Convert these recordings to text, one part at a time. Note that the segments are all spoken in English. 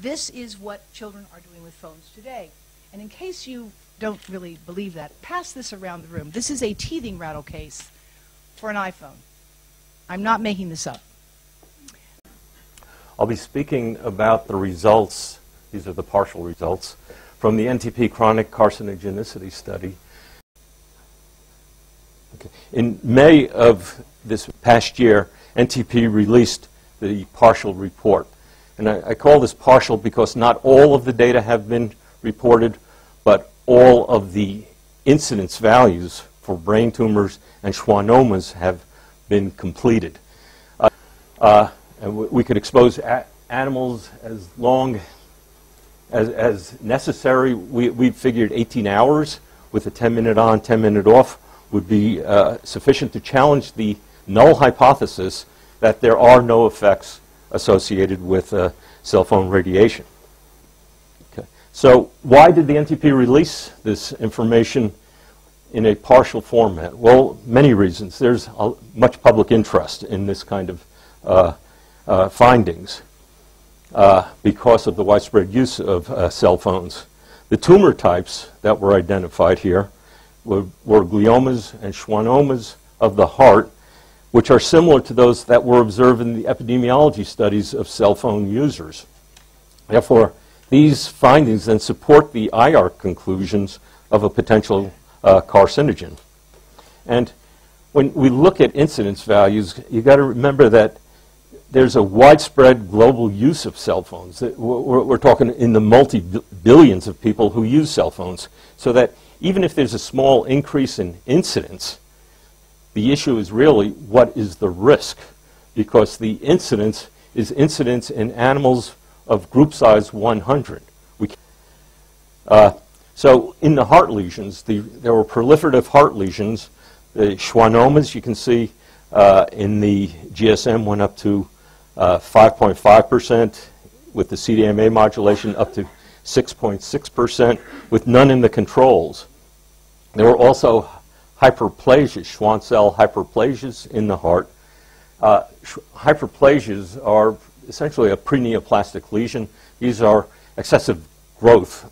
This is what children are doing with phones today. And in case you don't really believe that, pass this around the room. This is a teething rattle case for an iPhone. I'm not making this up. I'll be speaking about the results, these are the partial results, from the NTP chronic carcinogenicity study. Okay. In May of this past year, NTP released the partial report. And I call this partial because not all of the data have been reported, but all of the incidence values for brain tumors and schwannomas have been completed. And we could expose animals as long as necessary. We figured 18 hours with a 10-minute on, 10-minute off would be sufficient to challenge the null hypothesis that there are no effects associated with cell phone radiation. Okay. So why did the NTP release this information in a partial format? Well, many reasons. There's much public interest in this kind of findings because of the widespread use of cell phones. The tumor types that were identified here were gliomas and schwannomas of the heart, which are similar to those that were observed in the epidemiology studies of cell phone users. Therefore, these findings then support the IARC conclusions of a potential carcinogen. And when we look at incidence values, you've got to remember that there's a widespread global use of cell phones. We're talking in the multi-billions of people who use cell phones, so that even if there's a small increase in incidence, the issue is really what is the risk, because the incidence is incidence in animals of group size 100. So in the heart lesions, there were proliferative heart lesions. The schwannomas, you can see in the GSM went up to 5.5%, with the CDMA modulation up to 6.6%, with none in the controls. There were also hyperplasias, Schwann cell hyperplasias in the heart. Hyperplasias are essentially a preneoplastic lesion. These are excessive growth,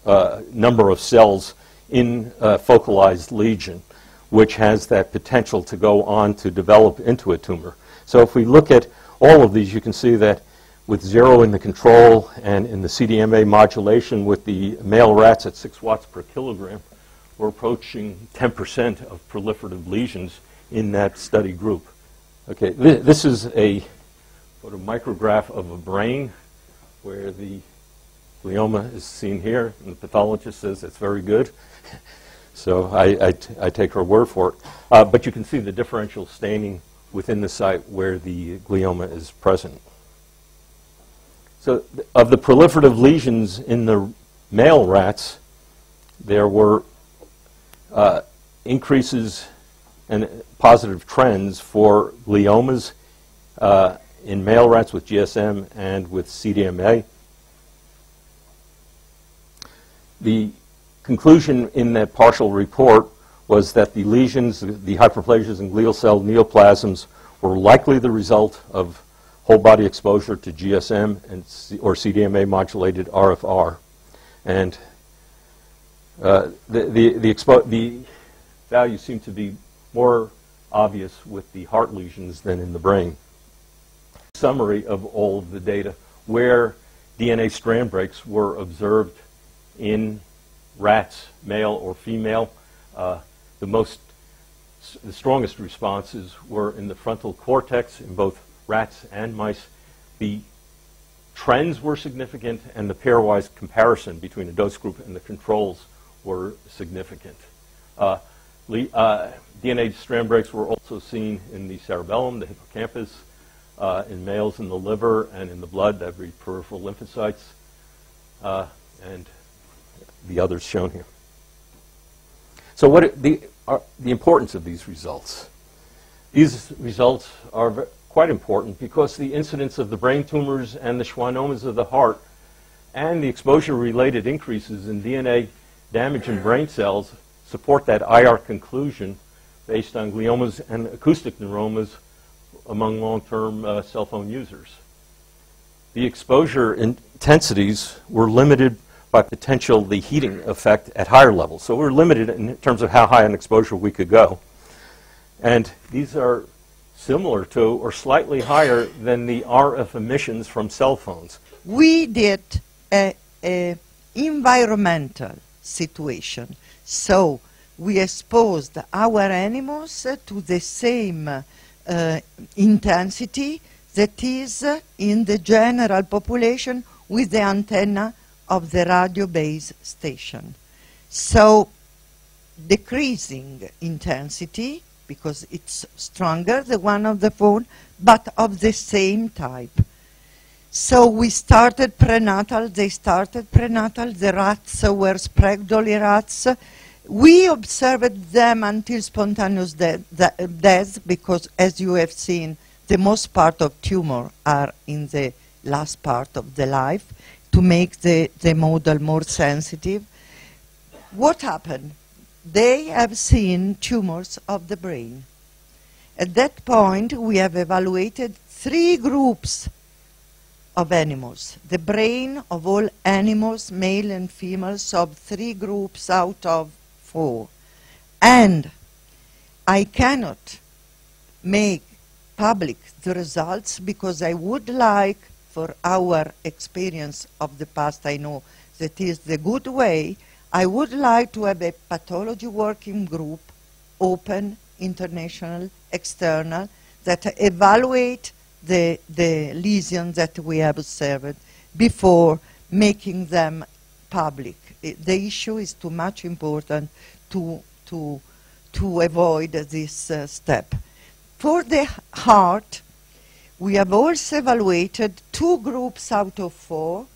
number of cells in a focalized lesion, which has that potential to go on to develop into a tumor. So if we look at all of these, you can see that with 0 in the control and in the CDMA modulation with the male rats at 6 watts per kilogram, we're approaching 10% of proliferative lesions in that study group. Okay, this is a micrograph of a brain where the glioma is seen here, and the pathologist says it's very good. So I take her word for it. But you can see the differential staining within the site where the glioma is present. So of the proliferative lesions in the male rats, there were increases and positive trends for gliomas in male rats with GSM and with CDMA. The conclusion in that partial report was that the lesions, the hyperplasias and glial cell neoplasms, were likely the result of whole body exposure to GSM and or CDMA modulated RFR. And the values seem to be more obvious with the heart lesions than in the brain. Summary of all of the data where DNA strand breaks were observed in rats, male or female. The strongest responses were in the frontal cortex in both rats and mice. The trends were significant, and the pairwise comparison between the dose group and the controls were significant. DNA strand breaks were also seen in the cerebellum, the hippocampus, in males in the liver and in the blood, that would be peripheral lymphocytes, and the others shown here. So what the importance of these results? These results are quite important because the incidence of the brain tumors and the schwannomas of the heart and the exposure-related increases in DNA damage in brain cells support that IR conclusion based on gliomas and acoustic neuromas among long-term cell phone users. the exposure intensities were limited by the heating effect at higher levels. So we're limited in terms of how high an exposure we could go. And these are similar to or slightly higher than the RF emissions from cell phones. We did an environmental situation. So we exposed our animals to the same intensity that is in the general population with the antenna of the radio base station. So decreasing intensity, because it's stronger, the one of the phone, but of the same type. So we started prenatal, they started prenatal, the rats were Sprague-Dawley rats. We observed them until spontaneous death, because as you have seen, the most part of tumor are in the last part of the life, to make the model more sensitive. What happened? They have seen tumors of the brain. At that point, we have evaluated 3 groups of animals. The brain of all animals, male and females, of 3 groups out of 4. And I cannot make public the results because I would like, for our experience of the past, I know that is the good way, I would like to have a pathology working group, open, international, external, that evaluate the lesions that we have observed before making them public. The issue is too much important to avoid this step. For the heart, we have also evaluated 2 groups out of 4,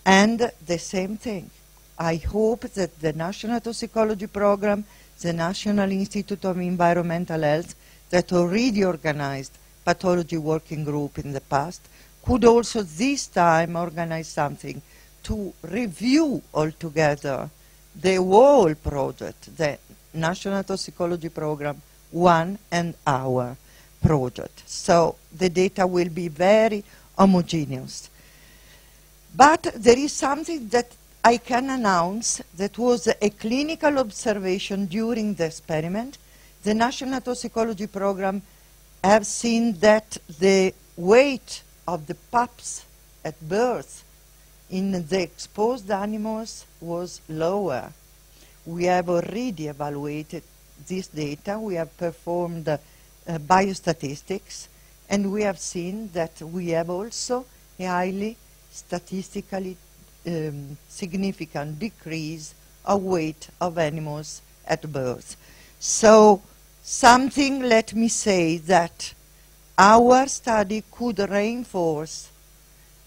and the same thing. I hope that the National Toxicology Program, the National Institute of Environmental Health, that already organized pathology working group in the past, could also this time organize something to review altogether the whole project, the National Toxicology Program 1 and our project. So the data will be very homogeneous. But there is something that I can announce that was a clinical observation during the experiment. The National Toxicology Program have seen that the weight of the pups at birth in the exposed animals was lower. We have already evaluated this data. We have performed biostatistics, and we have seen that we have also a highly statistically significant decrease of weight of animals at birth. So something, let me say, that our study could reinforce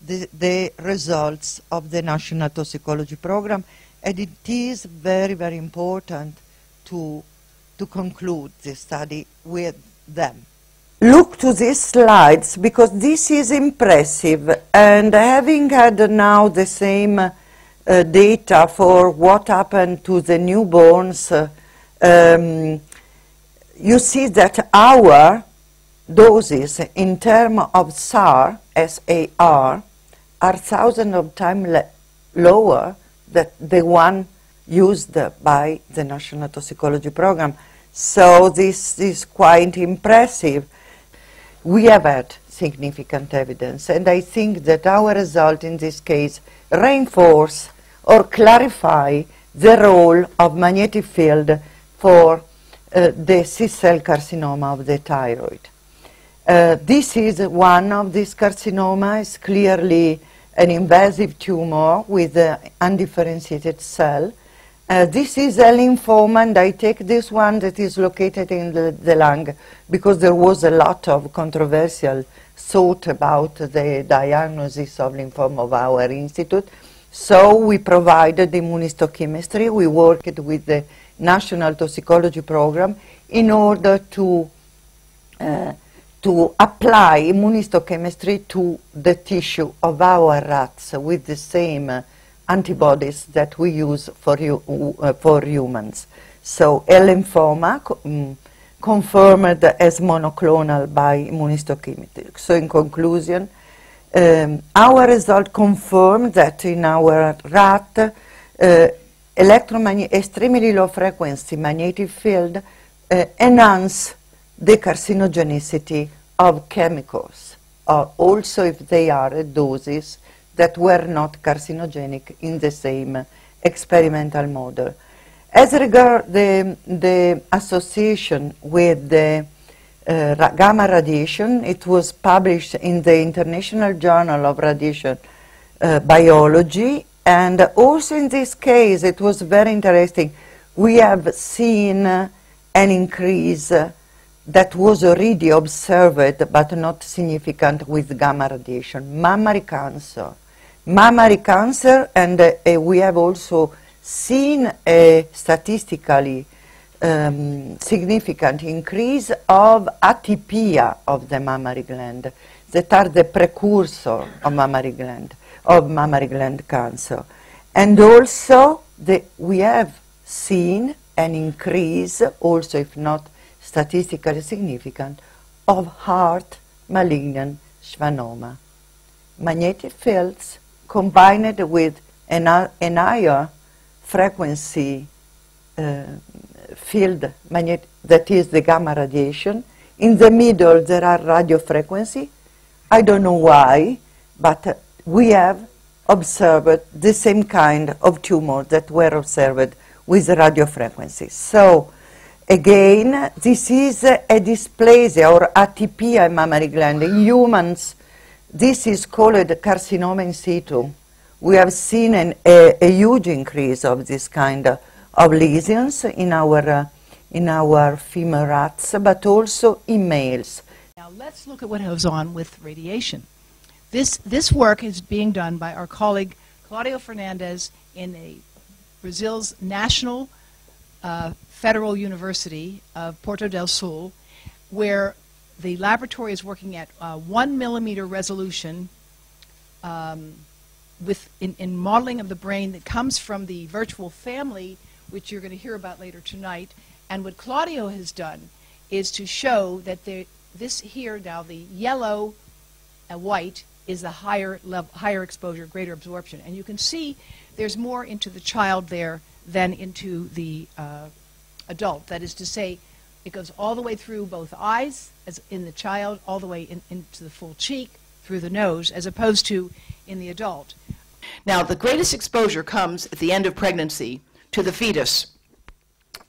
the results of the National Toxicology Program, and it is very, very important to conclude the study with them. Look to these slides, because this is impressive, and having had now the same data for what happened to the newborns, you see that our doses in terms of SAR, S-A-R, are thousands of times lower than the one used by the National Toxicology Program. So this is quite impressive. We have had significant evidence, and I think that our result in this case reinforce or clarify the role of magnetic field for the cyst cell carcinoma of the thyroid. This is one of these carcinomas, clearly an invasive tumor with an undifferentiated cell. This is a lymphoma, and I take this one that is located in the lung because there was a lot of controversial thought about the diagnosis of lymphoma of our institute. So we provided immunohistochemistry. We worked with the National Toxicology Program in order to apply immunohistochemistry to the tissue of our rats with the same antibodies that we use for humans. So a lymphoma confirmed as monoclonal by immunohistochemistry. So in conclusion, Our result confirmed that in our rat, extremely low frequency magnetic field enhance the carcinogenicity of chemicals, also if they are at doses that were not carcinogenic in the same experimental model. As regards the association with the gamma radiation, it was published in the International Journal of Radiation Biology, and also in this case it was very interesting. We have seen an increase that was already observed but not significant with gamma radiation. Mammary cancer, and we have also seen a statistically significant increase of atypia of the mammary gland, that are the precursor of mammary gland cancer. And also we have seen an increase, also if not statistically significant, of heart malignant schwannoma. Magnetic fields combined with an higher frequency field, that is the gamma radiation. In the middle there are radio frequency. I don't know why, but we have observed the same kind of tumor that were observed with radio frequency. So again, this is a dysplasia or atypia in mammary gland. In humans, this is called carcinoma in situ. We have seen a huge increase of this kind of lesions in our female rats, but also in males. Now let's look at what goes on with radiation. This work is being done by our colleague Claudio Fernandez in Brazil's National Federal University of Porto del Sul, where the laboratory is working at 1 millimeter resolution in modeling of the brain that comes from the virtual family, which you're going to hear about later tonight. And what Claudio has done is to show that this here now, the yellow and white, is the higher exposure, greater absorption. And you can see there's more into the child there than into the adult. That is to say, it goes all the way through both eyes, as in the child, all the way into the full cheek, through the nose, as opposed to in the adult. Now, the greatest exposure comes at the end of pregnancy to the fetus.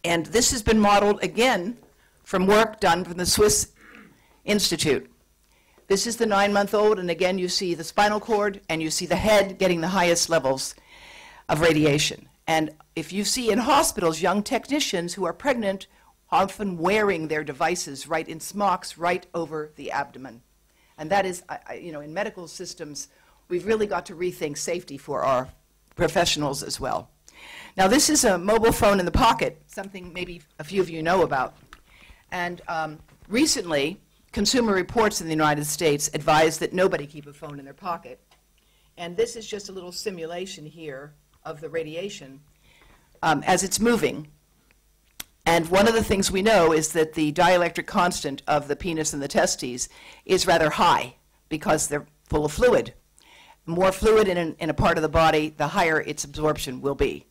And this has been modeled again from work done from the Swiss Institute. This is the 9-month-old, and again you see the spinal cord and you see the head getting the highest levels of radiation. And if you see in hospitals young technicians who are pregnant often wearing their devices right in smocks right over the abdomen. And that is, you know, in medical systems, we've really got to rethink safety for our professionals as well. Now, this is a mobile phone in the pocket, something maybe a few of you know about. And recently, Consumer Reports in the United States advised that nobody keep a phone in their pocket. And this is just a little simulation here of the radiation as it's moving. And one of the things we know is that the dielectric constant of the penis and the testes is rather high because they're full of fluid. More fluid in a part of the body, the higher its absorption will be.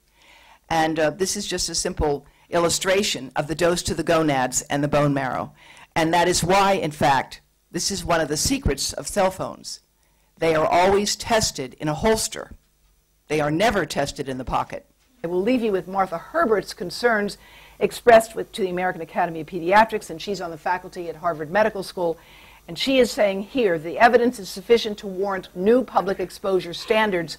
And this is just a simple illustration of the dose to the gonads and the bone marrow. And that is why, in fact, this is one of the secrets of cell phones. They are always tested in a holster. They are never tested in the pocket. I will leave you with Martha Herbert's concerns expressed to the American Academy of Pediatrics, and she's on the faculty at Harvard Medical School. And she is saying here, the evidence is sufficient to warrant new public exposure standards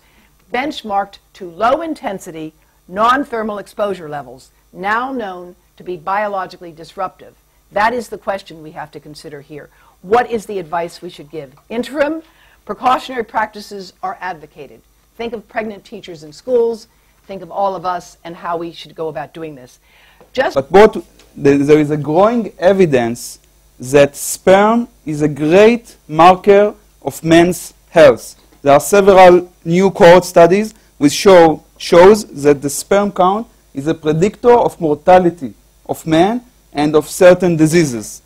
benchmarked to low-intensity, non-thermal exposure levels, now known to be biologically disruptive. That is the question we have to consider here. What is the advice we should give? Interim, precautionary practices are advocated. Think of pregnant teachers in schools. Think of all of us and how we should go about doing this. But there is a growing evidence that sperm is a great marker of men's health. There are several new cohort studies which shows that the sperm count is a predictor of mortality of men and of certain diseases.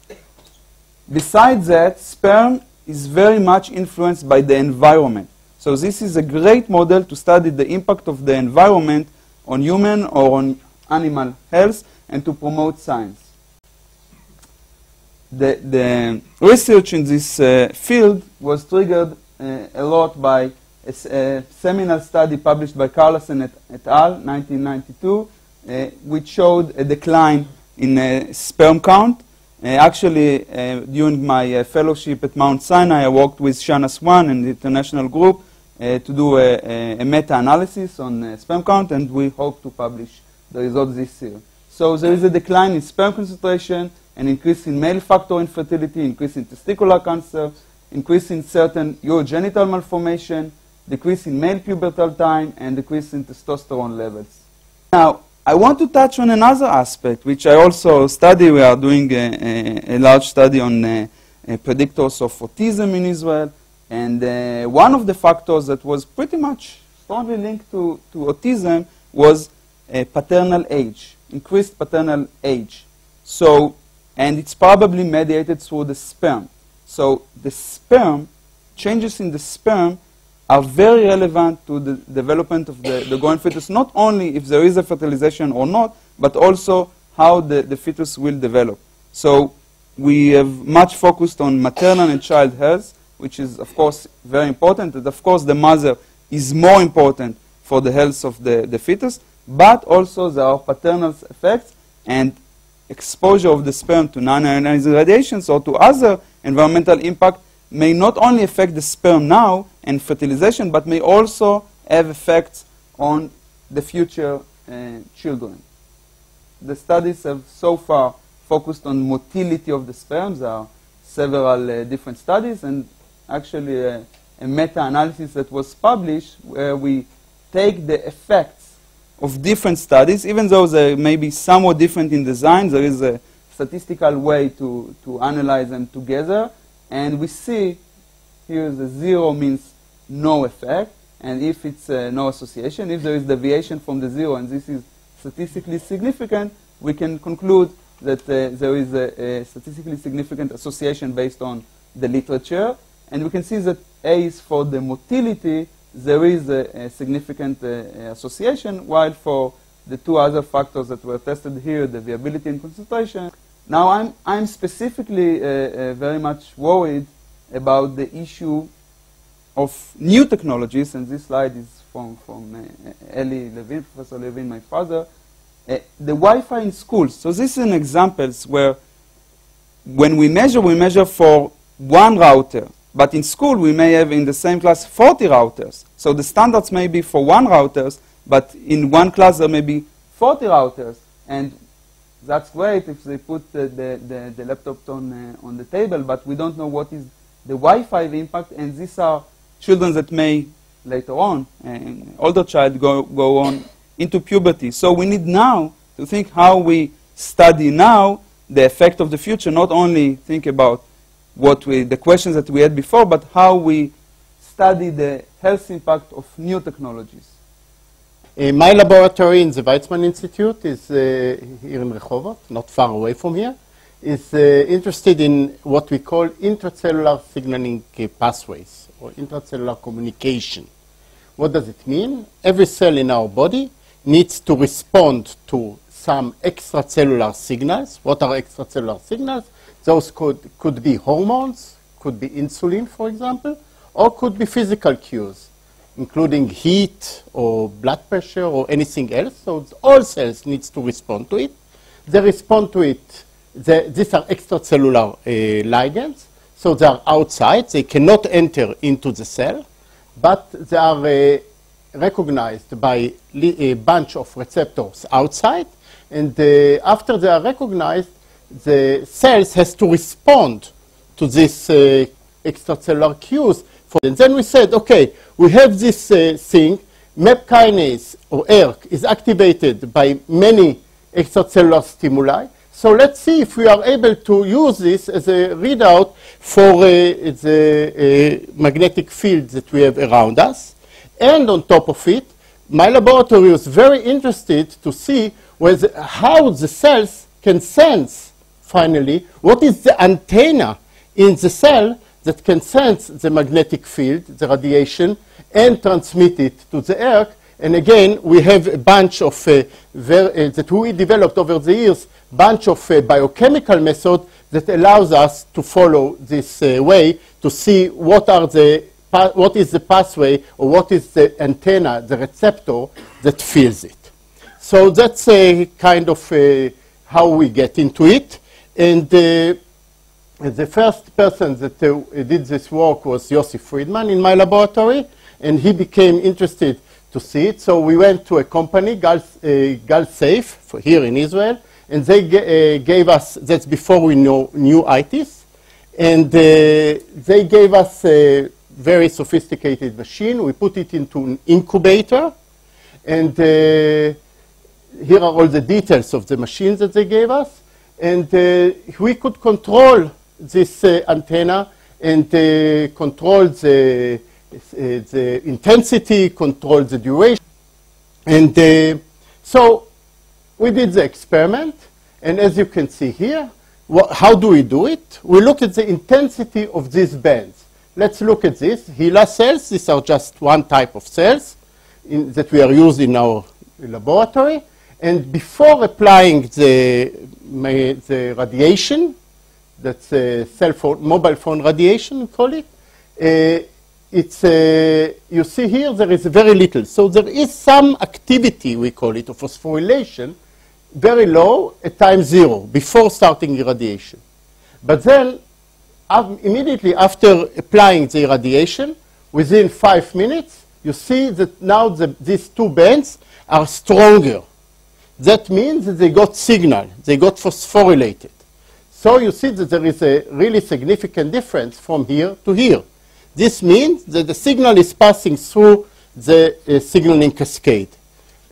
Besides that, sperm is very much influenced by the environment. So this is a great model to study the impact of the environment on human or on animal health and to promote science. The research in this field was triggered a lot by a seminal study published by Carlson et al. 1992, which showed a decline in sperm count. Actually, during my fellowship at Mount Sinai, I worked with Shana Swan and the international group to do a meta-analysis on sperm count, and we hope to publish the results this year. So there is a decline in sperm concentration, an increase in male factor infertility, increase in testicular cancer, increase in certain urogenital malformation, decrease in male pubertal time, and decrease in testosterone levels. Now, I want to touch on another aspect, which I also study. We are doing a large study on predictors of autism in Israel. And one of the factors that was pretty much strongly linked to autism was paternal age, increased paternal age. So, and it's probably mediated through the sperm. So the sperm, changes in the sperm are very relevant to the development of the growing fetus, not only if there is a fertilization or not, but also how the fetus will develop. So we have much focused on maternal and child health, which is, of course, very important. And, of course, the mother is more important for the health of the fetus, but also there are paternal effects, and exposure of the sperm to non-ionizing radiations or to other environmental impact may not only affect the sperm now and fertilization, but may also have effects on the future children. The studies have so far focused on motility of the sperms. There are several different studies, and actually a meta-analysis that was published where we take the effects of different studies, even though they may be somewhat different in design. There is a statistical way to analyze them together, and we see here the 0 means no effect, and if it's no association, if there is deviation from the 0 and this is statistically significant, we can conclude that there is a statistically significant association based on the literature. And we can see that A is for the motility, there is a significant association, while for the two other factors that were tested here, the viability and concentration. Now I'm specifically very much worried about the issue of new technologies, and this slide is from Eli Levin, Professor Levin, my father, the Wi-Fi in schools. So this is an example where when we measure for one router, but in school we may have in the same class 40 routers. So the standards may be for one routers, but in one class there may be 40 routers. And that's great if they put the laptop on the table, but we don't know what is the Wi-Fi impact, and these are children that may later on, an older child, go on into puberty. So we need now to think how we study now the effect of the future, not only think about the questions that we had before, but how we study the health impact of new technologies. My laboratory in the Weizmann Institute is here in Rehovot, not far away from here, is interested in what we call intracellular signaling pathways or intracellular communication. What does it mean? Every cell in our body needs to respond to some extracellular signals. What are extracellular signals? Those could be hormones, could be insulin, for example, or could be physical cues, including heat or blood pressure or anything else. So all cells need to respond to it. They respond to it. These are extracellular ligands. So they are outside. They cannot enter into the cell, but they are recognized by a bunch of receptors outside. And after they are recognized, the cells has to respond to this extracellular cues. And then we said, okay, we have this thing, MAP kinase or ERK is activated by many extracellular stimuli. So let's see if we are able to use this as a readout for the magnetic field that we have around us. And on top of it, my laboratory was very interested to see how the cells can sense, finally, what is the antenna in the cell that can sense the magnetic field, the radiation, and transmit it to the ERC. And again, we have a bunch of, that we developed over the years, bunch of biochemical methods that allows us to follow this way to see what is the pathway or what is the antenna, the receptor that feels it. So that's kind of how we get into it. And the first person that did this work was Yossi Friedman in my laboratory, and he became interested to see it. So we went to a company, GalSafe, here in Israel, and they gave us, that's before we knew ITIS, and they gave us a very sophisticated machine. We put it into an incubator, and here are all the details of the machines that they gave us. And we could control this antenna and control the intensity, control the duration. And so we did the experiment. And as you can see here, how do we do it? We look at the intensity of these bands. Let's look at this. HeLa cells, these are just one type of cells that we are using in our laboratory. And before applying the radiation, that's mobile phone radiation, we call it, you see here there is very little. So there is some activity, we call it, of phosphorylation, very low at time 0, before starting irradiation. But then, immediately after applying the irradiation, within 5 minutes, you see that now these two bands are stronger. That means that they got signal, they got phosphorylated. So you see that there is a really significant difference from here to here. This means that the signal is passing through the signaling cascade.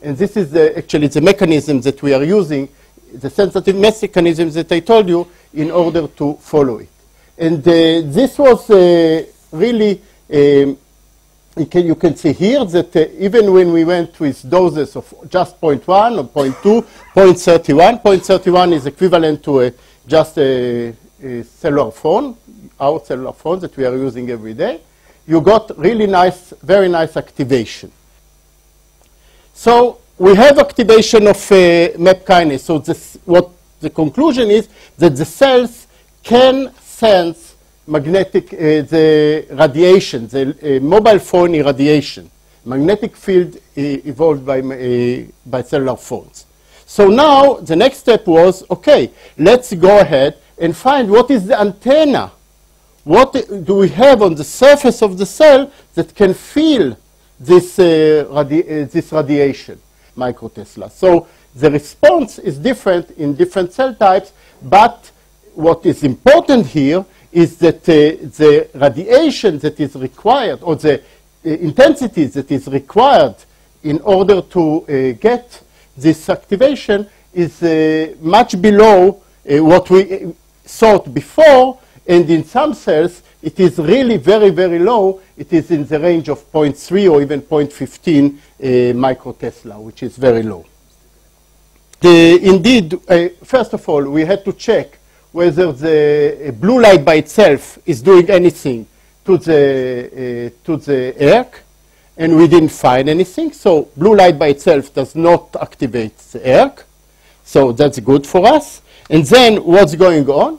And this is actually the mechanism that we are using, the sensitive mechanism that I told you, in order to follow it. And this was really, you can see here that even when we went with doses of just 0.1 or 0.2, 0.31, 0.31 is equivalent to just a cellular phone, our cellular phone that we are using every day, you got really nice, very nice activation. So we have activation of MAP kinase. So what the conclusion is that the cells can sense magnetic, the radiation, the mobile phone irradiation, magnetic field evolved by cellular phones. So now the next step was, okay, let's go ahead and find what is the antenna. What do we have on the surface of the cell that can feel this, this radiation, microtesla? So the response is different in different cell types, but what is important here is that the radiation that is required, or the intensity that is required in order to get this activation is much below what we thought before, and in some cells it is really very, very low. It is in the range of 0.3 or even 0.15 microtesla, which is very low. Indeed, first of all, we had to check whether the blue light by itself is doing anything to the ERC, and we didn't find anything. So blue light by itself does not activate the ERC, so that's good for us. And then what's going on?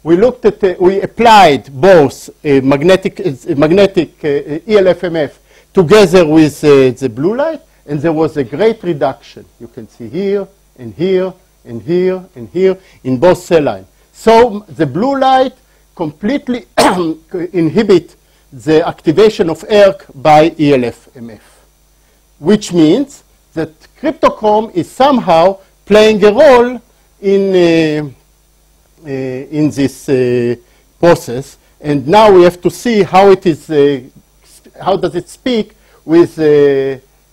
We looked at, we applied both magnetic ELF-MF together with the blue light, and there was a great reduction. You can see here, and here, and here, and here, in both cell lines. So the blue light completely inhibit the activation of ERC by ELF-MF, which means that cryptochrome is somehow playing a role in this process. And now we have to see how it is, how does it speak with,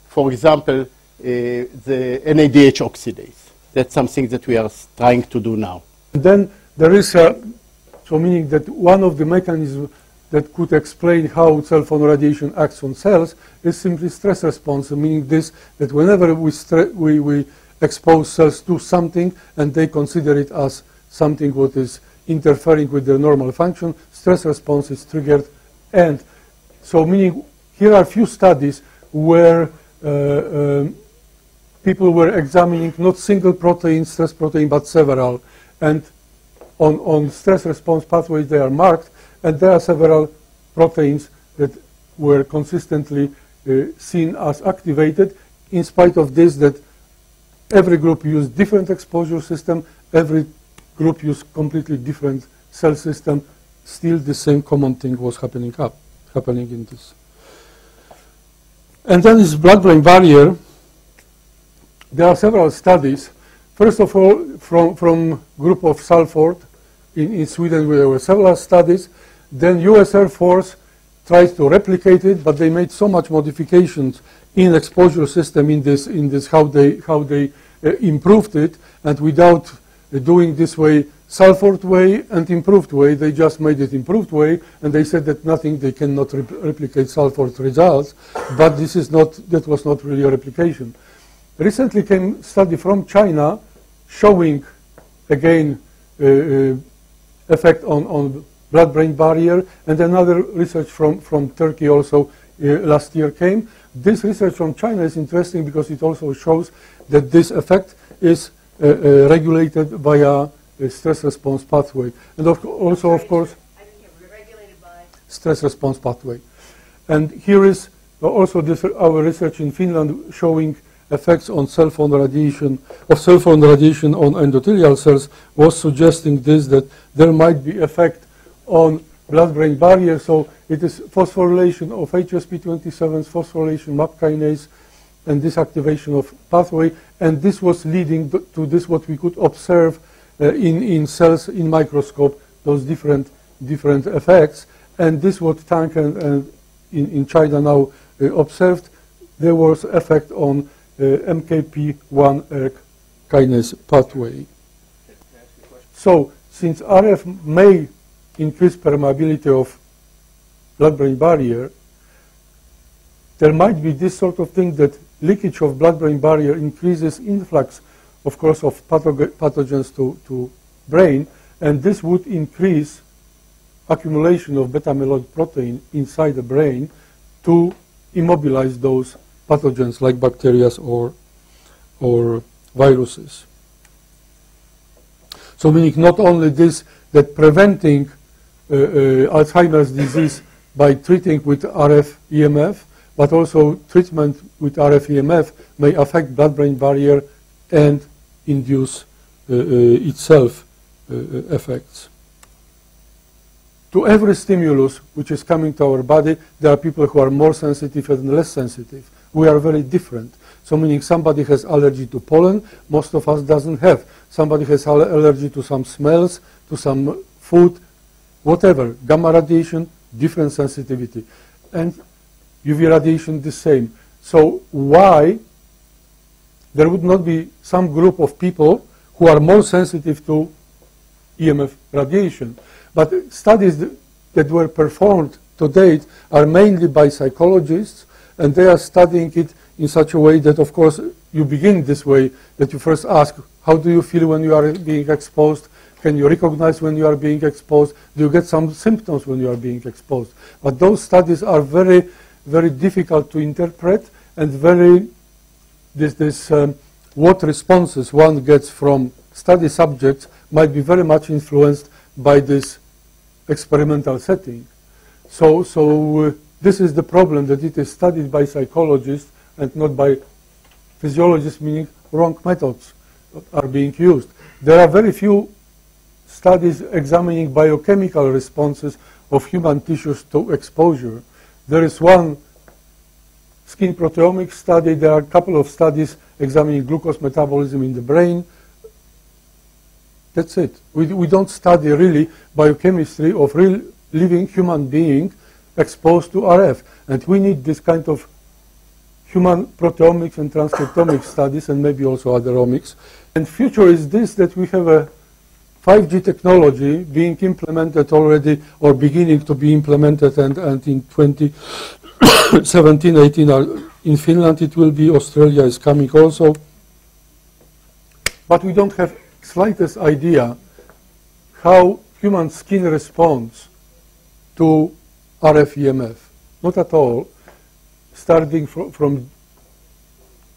for example, the NADH oxidase. That's something that we are trying to do now. And then there is so meaning that one of the mechanisms that could explain how cell phone radiation acts on cells is simply stress response, meaning this, that whenever we expose cells to something and they consider it as something what is interfering with their normal function, stress response is triggered. And so meaning here are few studies where people were examining not single protein, stress protein, but several. And on stress response pathways, they are marked. And there are several proteins that were consistently seen as activated, in spite of this that every group used different exposure system, every group used completely different cell system, still the same common thing was happening in this. And then this blood-brain barrier. There are several studies. First of all, from group of Salford in Sweden, where there were several studies. Then U.S. Air Force tried to replicate it, but they made so much modifications in exposure system in this how they improved it, and without doing this way, Salford way and improved way, they just made it improved way, and they said that they cannot replicate Salford results, but that was not really a replication. Recently came a study from China showing, again, effect on blood-brain barrier, and another research from Turkey also last year came. This research from China is interesting because it also shows that this effect is regulated via a stress response pathway. And also, of course, regulated by stress response pathway. And here is also our research in Finland showing effects on cell phone radiation on endothelial cells was suggesting this, that there might be effect on blood-brain barrier. So it is phosphorylation of HSP27, phosphorylation MAP kinase, and this activation of pathway. And this was leading to this what we could observe in cells in microscope, those different effects. And this what Tang and in China now observed. There was effect on MKP1 ERK kinase pathway. So since RF may increase permeability of blood-brain barrier, there might be this sort of thing that leakage of blood-brain barrier increases influx, of course, of pathogens to brain, and this would increase accumulation of beta-amyloid protein inside the brain to immobilize those pathogens like bacteria or viruses. So meaning not only this, that preventing Alzheimer's disease by treating with RF EMF, but also treatment with RF EMF may affect blood-brain barrier and induce itself effects. To every stimulus which is coming to our body, there are people who are more sensitive and less sensitive. We are very different. So meaning somebody has allergy to pollen, most of us doesn't have. Somebody has allergy to some smells, to some food, whatever. Gamma radiation, different sensitivity. And UV radiation, the same. So why there would not be some group of people who are more sensitive to EMF radiation? But studies that were performed to date are mainly by psychologists, and they are studying it in such a way that, of course, you begin this way, that you first ask, how do you feel when you are being exposed? Can you recognize when you are being exposed? Do you get some symptoms when you are being exposed? But those studies are very, very difficult to interpret, and what responses one gets from study subjects might be very much influenced by this experimental setting. So this is the problem, that it is studied by psychologists and not by physiologists, meaning wrong methods are being used. There are very few studies examining biochemical responses of human tissues to exposure. There is one skin proteomics study. There are a couple of studies examining glucose metabolism in the brain. That's it. We don't study really biochemistry of real living human being exposed to RF. And we need this kind of human proteomics and transcriptomics studies, and maybe also other omics. And future is this, that we have a 5G technology being implemented already, or beginning to be implemented, and in 2017, 18 in Finland it will be, Australia is coming also. But we don't have slightest idea how human skin responds to RF EMF. Not at all. Starting from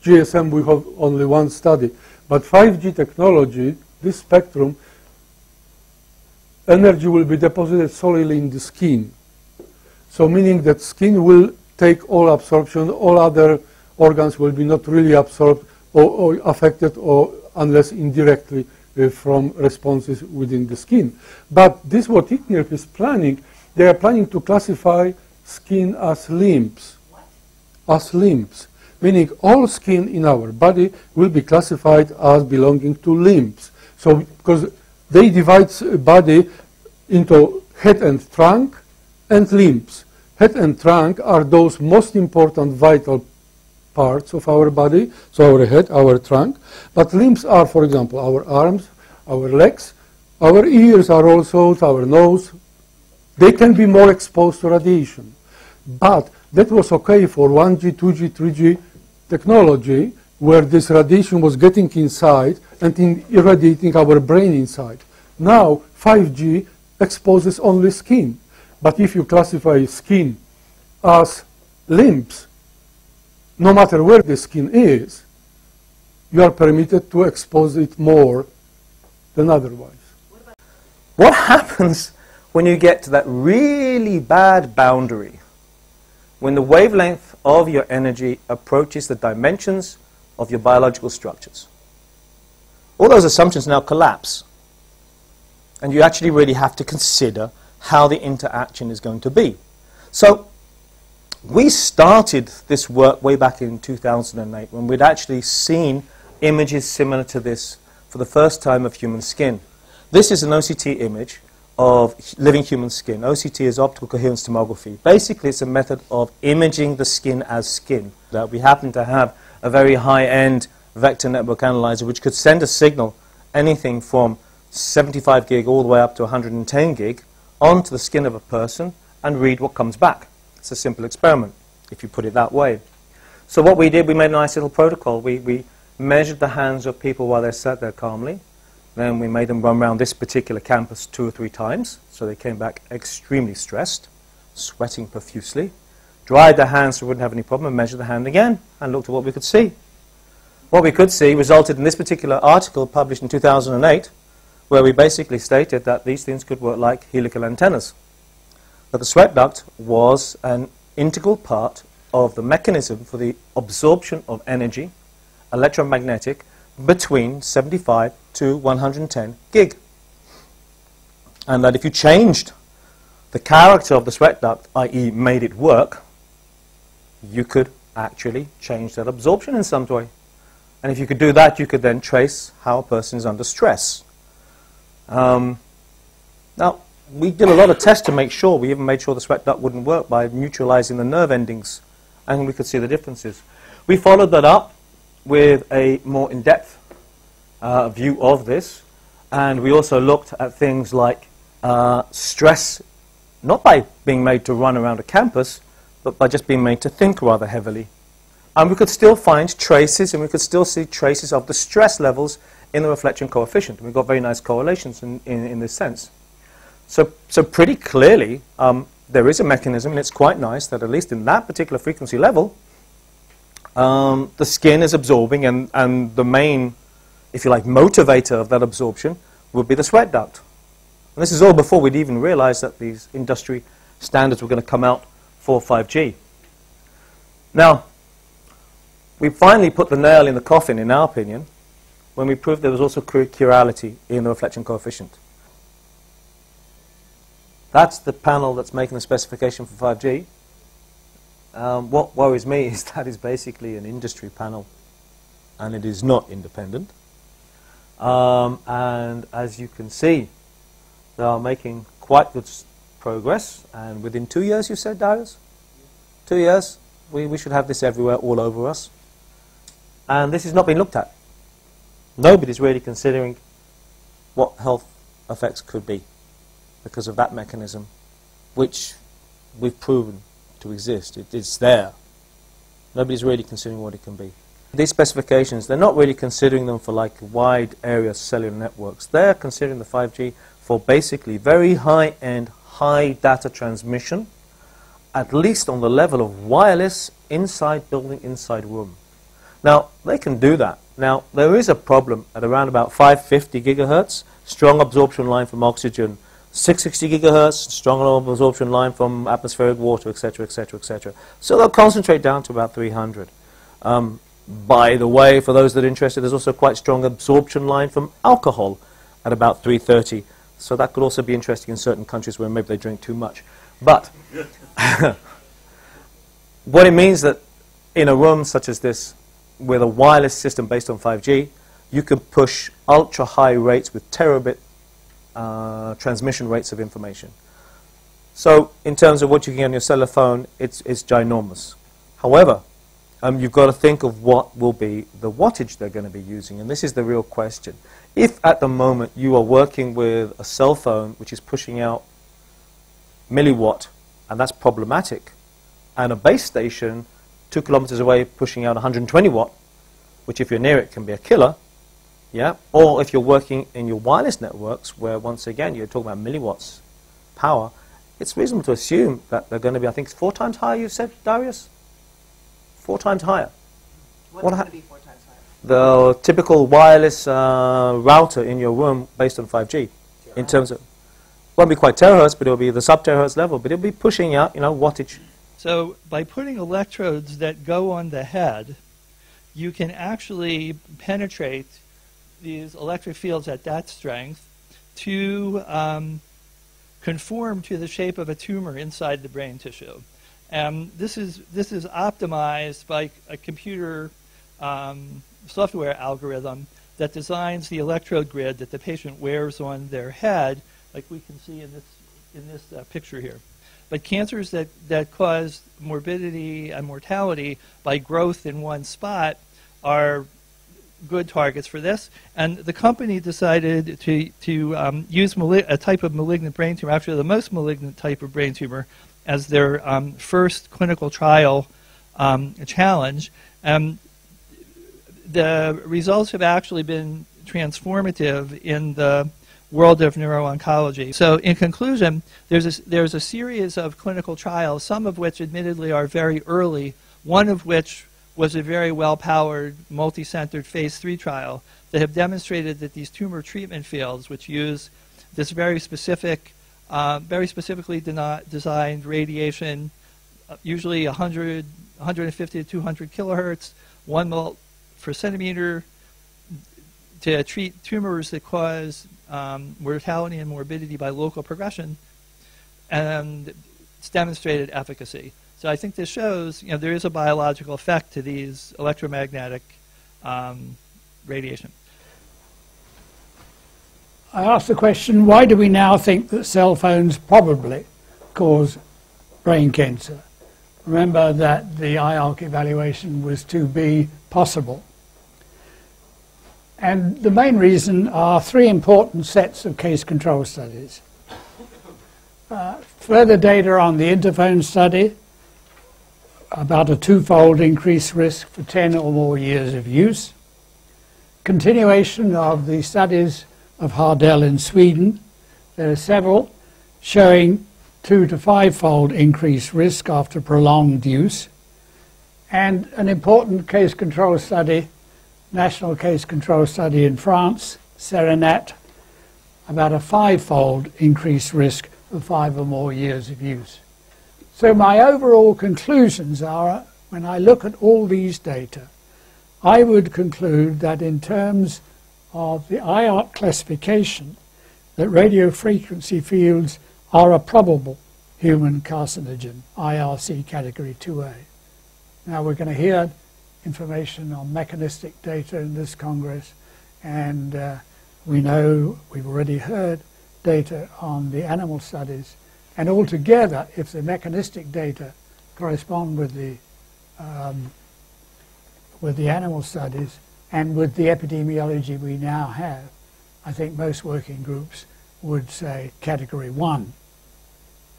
GSM, we have only one study. But 5G technology, this spectrum, energy will be deposited solely in the skin. So meaning that skin will take all absorption, all other organs will be not really absorbed or affected, or unless indirectly from responses within the skin. But this what ICNIRP is planning, they are planning to classify skin as limbs. What? As limbs. Meaning all skin in our body will be classified as belonging to limbs. So because they divide body into head and trunk and limbs. Head and trunk are those most important vital parts of our body, so our head, our trunk. But limbs are, for example, our arms, our legs, our ears are also, our nose. They can be more exposed to radiation. But that was okay for 1G, 2G, 3G technology, where this radiation was getting inside and irradiating our brain inside. Now, 5G exposes only skin. But if you classify skin as limbs, no matter where the skin is, you are permitted to expose it more than otherwise. What happens when you get to that really bad boundary, when the wavelength of your energy approaches the dimensions of your biological structures? All those assumptions now collapse, and you actually really have to consider how the interaction is going to be. So we started this work way back in 2008 when we'd actually seen images similar to this for the first time of human skin. This is an OCT image of living human skin. OCT is optical coherence tomography. Basically, it's a method of imaging the skin as skin. We happen to have a very high-end vector network analyzer which could send a signal anything from 75 gig all the way up to 110 gig onto the skin of a person and read what comes back. It's a simple experiment, if you put it that way. So what we did, we made a nice little protocol. We measured the hands of people while they sat there calmly. Then we made them run around this particular campus 2 or 3 times. So they came back extremely stressed, sweating profusely. Dried their hands so we wouldn't have any problem, and measured the hand again and looked at what we could see. What we could see resulted in this particular article published in 2008, where we basically stated that these things could work like helical antennas. That the sweat duct was an integral part of the mechanism for the absorption of energy, electromagnetic, between 75 to 110 gig. And that if you changed the character of the sweat duct, i.e. made it work, you could actually change that absorption in some way. And if you could do that, you could then trace how a person is under stress. Now, we did a lot of tests to make sure. We even made sure the sweat duct wouldn't work by neutralizing the nerve endings, and we could see the differences. We followed that up with a more in-depth view of this, and we also looked at things like stress, not by being made to run around a campus, but by just being made to think rather heavily. And we could still find traces, and we could still see traces of the stress levels in the reflection coefficient. We got very nice correlations in this sense. So pretty clearly, there is a mechanism, and it's quite nice that at least in that particular frequency level, the skin is absorbing, and the main, if you like, motivator of that absorption would be the sweat duct. And this is all before we'd even realized that these industry standards were going to come out for 5G. Now, we finally put the nail in the coffin, in our opinion, when we proved there was also chirality in the reflection coefficient. That's the panel that's making the specification for 5G. What worries me is that is basically an industry panel, and it is not independent. And as you can see, they are making quite good progress. And within 2 years, you said, Darius? 2 years, we should have this everywhere, all over us. And this has not been looked at. Nobody's really considering what health effects could be because of that mechanism, which we've proven to exist. It's there. Nobody's really considering what it can be. These specifications, they're not really considering them for like wide area cellular networks. They're considering the 5G for basically very high-end, high data transmission, at least on the level of wireless inside building, inside room. Now, they can do that. Now, there is a problem at around about 550 gigahertz, strong absorption line from oxygen, 660 gigahertz, strong absorption line from atmospheric water, etc., etc., etc. So they'll concentrate down to about 300. By the way, for those that are interested, there's also quite strong absorption line from alcohol at about 330. So that could also be interesting in certain countries where maybe they drink too much. But what it means that in a room such as this, with a wireless system based on 5G, you can push ultra-high rates with terabit transmission rates of information. So in terms of what you can get on your cellular phone, it's ginormous. However, you've got to think of what will be the wattage they're going to be using, and this is the real question. If at the moment you are working with a cell phone which is pushing out milliwatt, and that's problematic, and a base station 2 kilometers away pushing out 120 watt, which if you're near it can be a killer, yeah? Or if you're working in your wireless networks where, once again, you're talking about milliwatts power, it's reasonable to assume that they're going to be, I think, 4 times higher, you said, Darius? 4 times higher. What's going to be 4 times higher? The typical wireless router in your room based on 5G, in terms of, won't be quite terahertz, but it'll be the sub-terahertz level, but it'll be pushing out, wattage. So by putting electrodes that go on the head, you can actually penetrate these electric fields at that strength to conform to the shape of a tumor inside the brain tissue. This is optimized by a computer software algorithm that designs the electrode grid that the patient wears on their head, like we can see in this picture here. But cancers that cause morbidity and mortality by growth in one spot are good targets for this. And the company decided to use a type of malignant brain tumor, actually the most malignant type of brain tumor, as their first clinical trial challenge. The results have actually been transformative in the world of neuro-oncology. So in conclusion, there's a series of clinical trials, some of which admittedly are very early, one of which was a very well-powered, multi-centered phase 3 trial that have demonstrated that these tumor treatment fields, which use this very specifically designed radiation, usually 150 to 200 kilohertz, 1 mol per centimeter, to treat tumors that cause mortality and morbidity by local progression, and it's demonstrated efficacy. So I think this shows, there is a biological effect to these electromagnetic radiation. I asked the question, why do we now think that cell phones probably cause brain cancer? Remember that the IARC evaluation was to be possible. And the main reason are 3 important sets of case control studies. Further data on the interphone study, about a 2-fold increased risk for 10 or more years of use. Continuation of the studies of Hardell in Sweden. There are several showing 2 to 5-fold increased risk after prolonged use. And an important case control study, national case control study in France, Serenat, about a 5-fold increased risk of 5 or more years of use. So my overall conclusions are, when I look at all these data, I would conclude that in terms of the IARC classification, that radio frequency fields are a probable human carcinogen, IRC category 2A. Now we're going to hear information on mechanistic data in this Congress, and we know we've already heard data on the animal studies, and altogether, if the mechanistic data correspond with the animal studies and with the epidemiology we now have, I think most working groups would say category 1.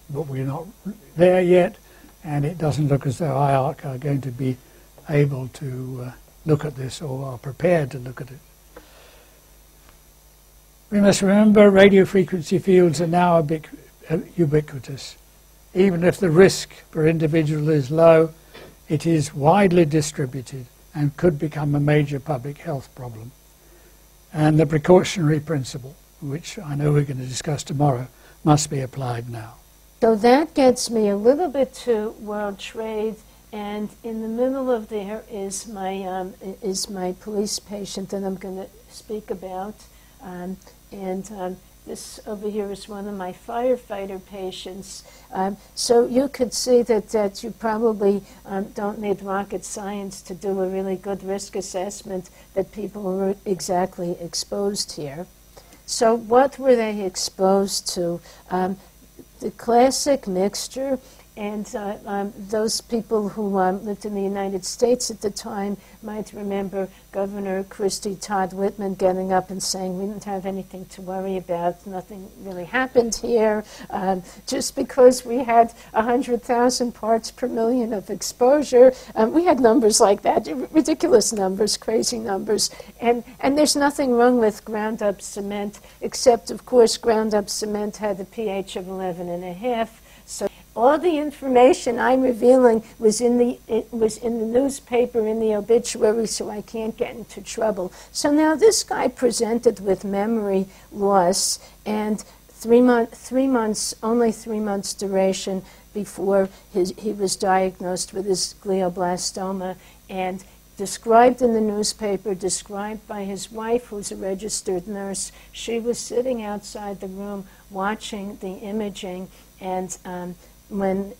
But we're not there yet, and it doesn't look as though IARC are going to be able to look at this or are prepared to look at it. We must remember radio frequency fields are now ubiquitous. Even if the risk per individual is low, it is widely distributed and could become a major public health problem. And the precautionary principle, which I know we're going to discuss tomorrow, must be applied now. So that gets me a little bit to World Trade, and in the middle of there is my police patient that I'm going to speak about, this over here is one of my firefighter patients. So you could see that you probably don't need rocket science to do a really good risk assessment that people were exactly exposed here. So what were they exposed to? The classic mixture, and those people who lived in the United States at the time might remember Governor Christie Todd Whitman getting up and saying, we didn't have anything to worry about, nothing really happened here, just because we had 100,000 parts per million of exposure. We had numbers like that, ridiculous numbers, crazy numbers, and there's nothing wrong with ground-up cement, except, of course, ground-up cement had a pH of 11.5, so all the information I'm revealing was in the newspaper, in the obituary, so I can't get into trouble. So now this guy presented with memory loss and only 3 months duration before he was diagnosed with his glioblastoma, and described in the newspaper, described by his wife, who's a registered nurse. She was sitting outside the room watching the imaging, and when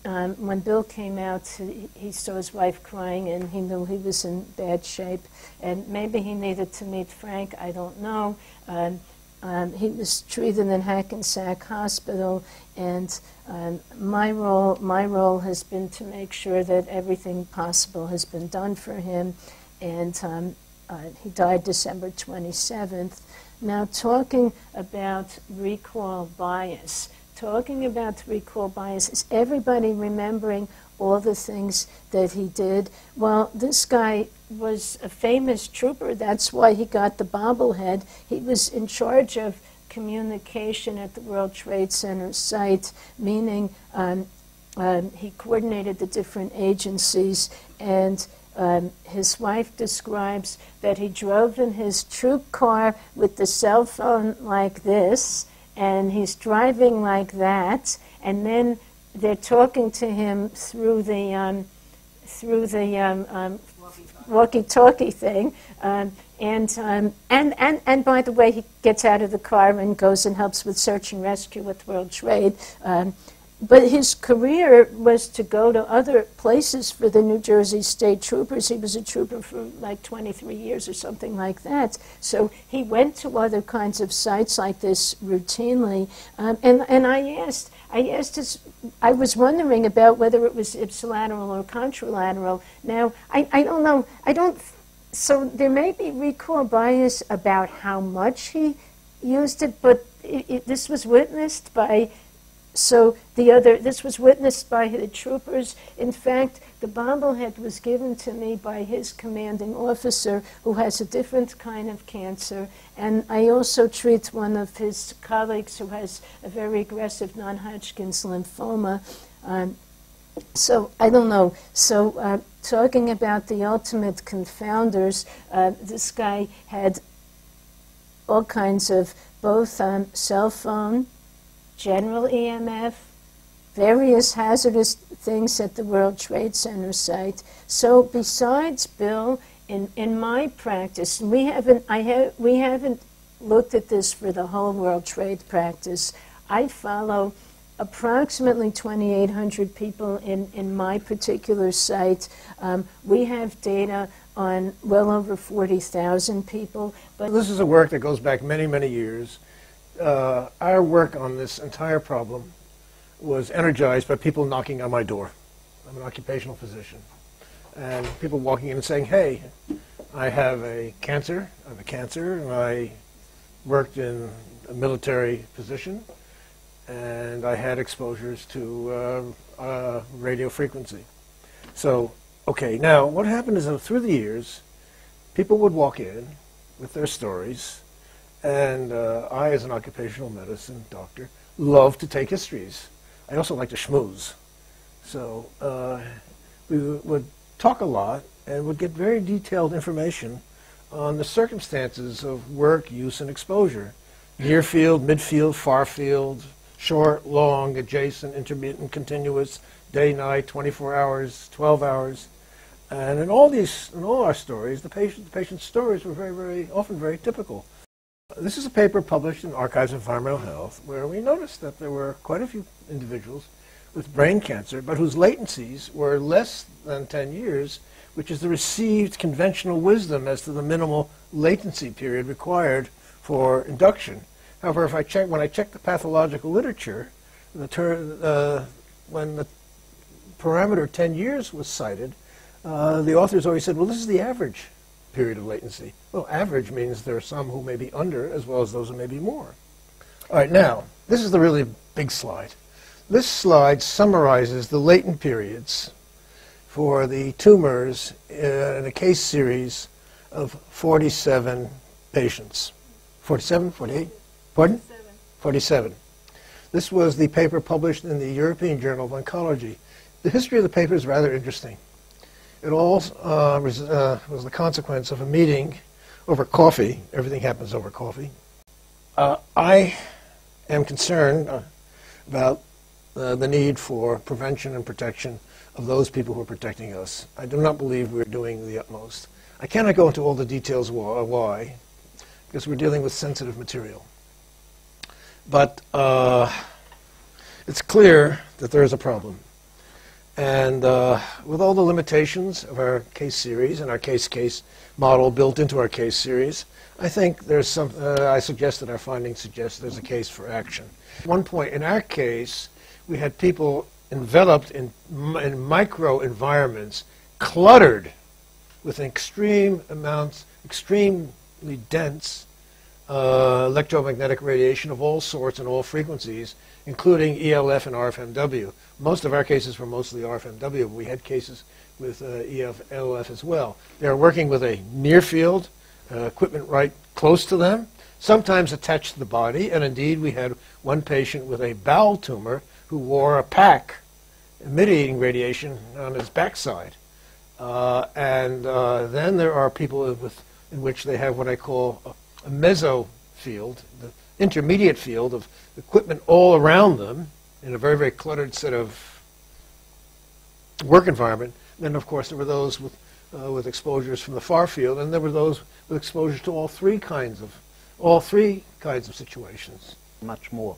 Bill came out, he saw his wife crying, and he knew he was in bad shape. And maybe he needed to meet Frank, I don't know. He was treated in Hackensack Hospital, and my role has been to make sure that everything possible has been done for him. And he died December 27th. Now, talking about recall bias. Is everybody remembering all the things that he did? Well, this guy was a famous trooper. That's why he got the bobblehead. He was in charge of communication at the World Trade Center site, meaning he coordinated the different agencies, and his wife describes that he drove in his troop car with the cell phone like this, and he's driving like that, and then they're talking to him through the walkie-talkie thing, and by the way, he gets out of the car and goes and helps with search and rescue with World Trade. But his career was to go to other places for the New Jersey State Troopers. He was a trooper for like 23 years or something like that. So he went to other kinds of sites like this routinely. And I was wondering about whether it was ipsilateral or contralateral. Now, I don't know. So there may be recall bias about how much he used it, but this was witnessed by... this was witnessed by the troopers. In fact, the bobblehead was given to me by his commanding officer, who has a different kind of cancer. And I also treat one of his colleagues who has a very aggressive non-Hodgkin's lymphoma. So I don't know. So talking about the ultimate confounders, this guy had all kinds of both cell phone, general EMF, various hazardous things at the World Trade Center site. So besides Bill, in my practice, we haven't looked at this for the whole World Trade practice. I follow approximately 2,800 people in my particular site. We have data on well over 40,000 people. But this is a work that goes back many, many years. Our work on this entire problem was energized by people knocking on my door. I'm an occupational physician. And people walking in and saying, hey, I have a cancer, and I worked in a military position, and I had exposures to radio frequency. So, okay, now what happened is that through the years, people would walk in with their stories, And I, as an occupational medicine doctor, love to take histories. I also like to schmooze. So we would talk a lot and would get very detailed information on the circumstances of work, use, and exposure. Near field, midfield, far field, short, long, adjacent, intermittent, continuous, day, night, 24 hours, 12 hours. And in all our stories, the patient's stories were very often very typical. This is a paper published in Archives of Environmental Health where we noticed that there were quite a few individuals with brain cancer, but whose latencies were less than 10 years, which is the received conventional wisdom as to the minimal latency period required for induction. However, when I check the pathological literature, when the parameter 10 years was cited, the authors always said, well, this is the average period of latency. Well, average means there are some who may be under as well as those who may be more. All right, now, this is the really big slide. This slide summarizes the latent periods for the tumors in a case series of 47 patients. 47? 48? Pardon? 47. This was the paper published in the European Journal of Oncology. The history of the paper is rather interesting. It all was the consequence of a meeting over coffee. Everything happens over coffee. I am concerned about the need for prevention and protection of those people who are protecting us. I do not believe we're doing the utmost. I cannot go into all the details why, because we're dealing with sensitive material. But it's clear that there is a problem. And with all the limitations of our case series and our case model built into our case series, I think there's some, I suggest that our findings suggest there's a case for action. At one point in our case, we had people enveloped in micro environments, cluttered with extremely dense electromagnetic radiation of all sorts and all frequencies, including ELF and RFMW. Most of our cases were mostly RFMW, but we had cases with ELF as well. They are working with a near field equipment right close to them, sometimes attached to the body, and indeed we had one patient with a bowel tumor who wore a pack emitting radiation on his backside. Then there are people in which they have what I call a meso field, the intermediate field of equipment all around them in a very, very cluttered set of work environment. Then, of course, there were those with exposures from the far field, and there were those with exposures to all three kinds of situations. Much more.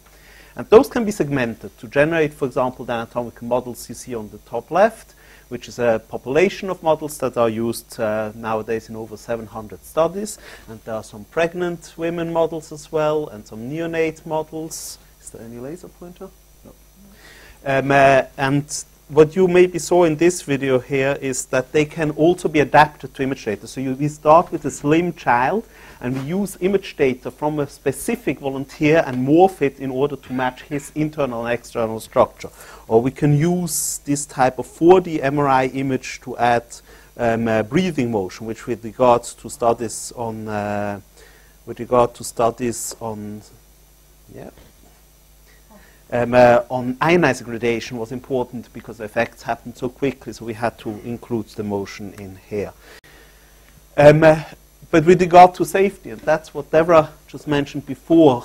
And those can be segmented to generate, for example, the anatomical models you see on the top left, which is a population of models that are used nowadays in over 700 studies. And there are some pregnant women models as well, and some neonate models. Is there any laser pointer? No. And what you maybe saw in this video here is that they can also be adapted to image data. So we start with a slim child, and we use image data from a specific volunteer and morph it in order to match his internal and external structure. Or we can use this type of 4D MRI image to add breathing motion, which with regards to studies on on ionizing radiation was important because the effects happened so quickly, so we had to include the motion in here. But with regard to safety, and that's what Deborah just mentioned before,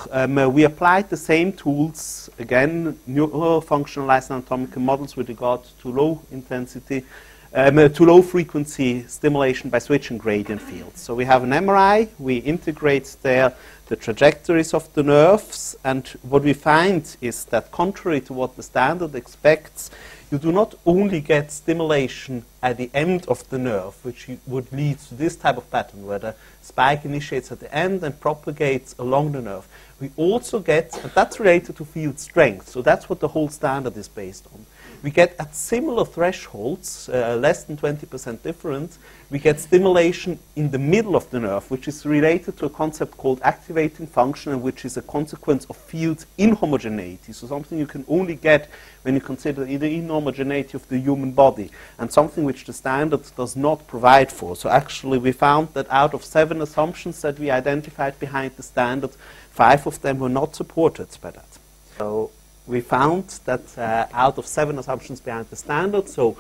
we applied the same tools, again, neurofunctionalized anatomical models with regard to low intensity, to low frequency stimulation by switching gradient fields. So we have an MRI, we integrate there the trajectories of the nerves, and what we find is that contrary to what the standard expects, you do not only get stimulation at the end of the nerve, which would lead to this type of pattern where the spike initiates at the end and propagates along the nerve. We also get, and that's related to field strength, so that's what the whole standard is based on. we get at similar thresholds, less than 20% difference, we get stimulation in the middle of the nerve, which is related to a concept called activating function, and which is a consequence of field inhomogeneity. So something you can only get when you consider the inhomogeneity of the human body, and something which the standard does not provide for. So actually we found that out of 7 assumptions that we identified behind the standard, 5 of them were not supported by that. So we found that out of 7 assumptions behind the standard, so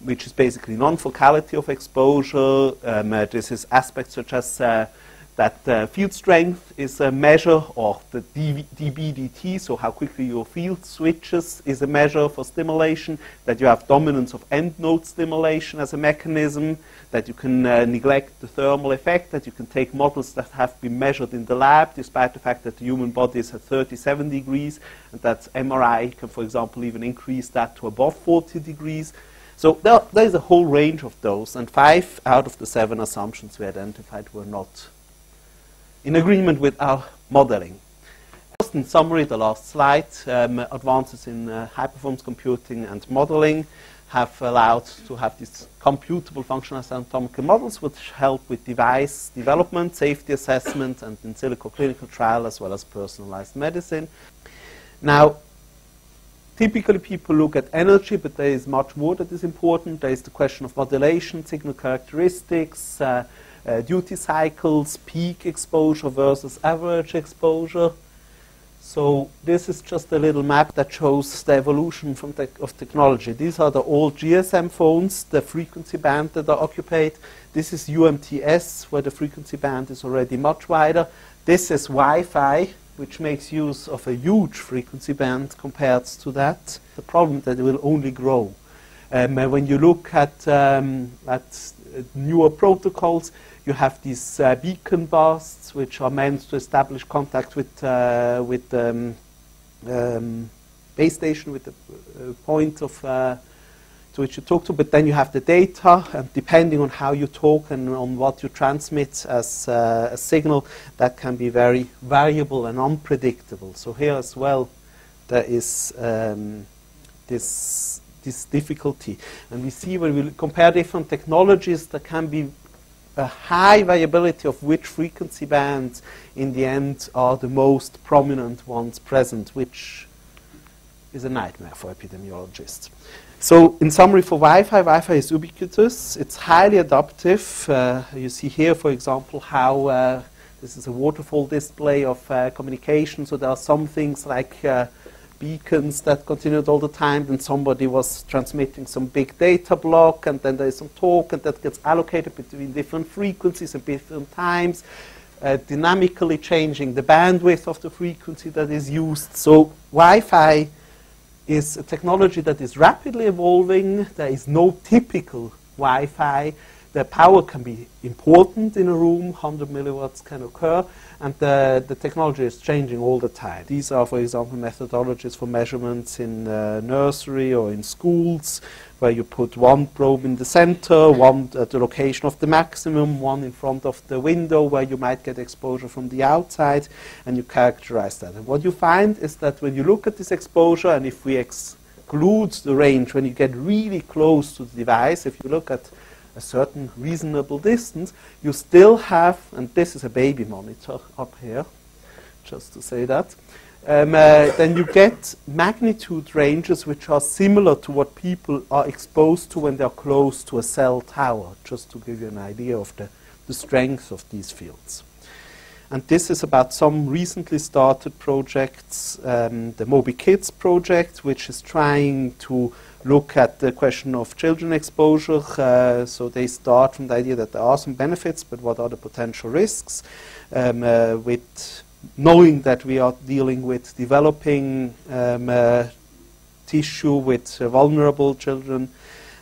which is basically non-focality of exposure, this is aspects such as that field strength is a measure, or the dB/dt, so how quickly your field switches, is a measure for stimulation, that you have dominance of end node stimulation as a mechanism, that you can neglect the thermal effect, that you can take models that have been measured in the lab, despite the fact that the human body is at 37 degrees, and that MRI can, for example, even increase that to above 40 degrees. So there is a whole range of those, and 5 out of the 7 assumptions we identified were not in agreement with our modeling. Just in summary, the last slide, advances in high-performance computing and modeling have allowed to have these computable functional anatomical models which help with device development, safety assessment, and in silico clinical trial, as well as personalized medicine. Now, typically people look at energy, but there is much more that is important. There is the question of modulation, signal characteristics, duty cycles, peak exposure versus average exposure. So this is just a little map that shows the evolution of technology. These are the old GSM phones, the frequency band that are occupied. This is UMTS, where the frequency band is already much wider. This is Wi-Fi, which makes use of a huge frequency band compared to that. The problem is that it will only grow. When you look at newer protocols, you have these beacon bursts, which are meant to establish contact with the base station, with the point of to which you talk to. But then you have the data, and depending on how you talk and on what you transmit as a signal, that can be very variable and unpredictable. So here as well, there is this difficulty. And we see when we compare different technologies, there can be a high variability of which frequency bands in the end are the most prominent ones present, which is a nightmare for epidemiologists. So in summary, for Wi-Fi, Wi-Fi is ubiquitous. It's highly adaptive. You see here, for example, how this is a waterfall display of communication. So there are some things like beacons that continued all the time, and somebody was transmitting some big data block, and then there is some talk, and that gets allocated between different frequencies and different times, dynamically changing the bandwidth of the frequency that is used. So Wi-Fi is a technology that is rapidly evolving. There is no typical Wi-Fi. The power can be important in a room, 100 milliwatts can occur, and the technology is changing all the time. These are, for example, methodologies for measurements in nursery or in schools, where you put one probe in the center, one at the location of the maximum, one in front of the window where you might get exposure from the outside, and you characterize that. And what you find is that when you look at this exposure, and if we exclude the range, when you get really close to the device, if you look at a certain reasonable distance, you still have, and this is a baby monitor up here, just to say that, then you get magnitude ranges which are similar to what people are exposed to when they're close to a cell tower, just to give you an idea of the strength of these fields. And this is about some recently started projects, the Moby Kids project, which is trying to look at the question of children exposure. So they start from the idea that there are some benefits, but what are the potential risks? With knowing that we are dealing with developing tissue with vulnerable children,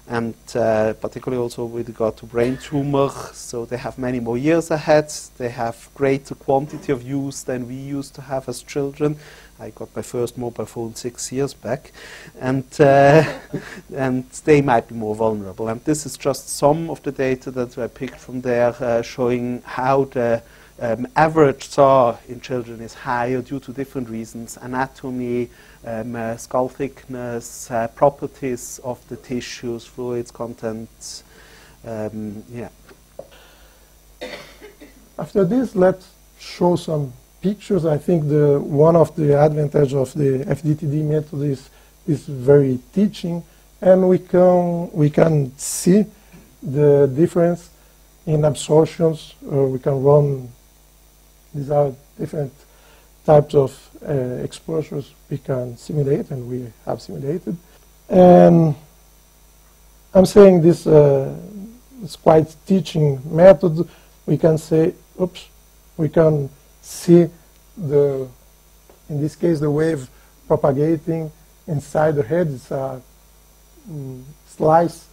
and particularly also with regard to brain tumor. So they have many more years ahead. They have greater quantity of use than we used to have as children. I got my first mobile phone 6 years back, and and they might be more vulnerable. And this is just some of the data that I picked from there, showing how the Average SAW in children is higher due to different reasons: anatomy, skull thickness, properties of the tissues, fluids, contents. Yeah. After this, let's show some pictures. I think one of the advantages of the FDTD method is very teaching, and we can see the difference in absorptions. We can run. These are different types of exposures we can simulate, and we have simulated. And I'm saying this is quite teaching method. We can say, oops, we can see in this case, the wave propagating inside the head. It's a slice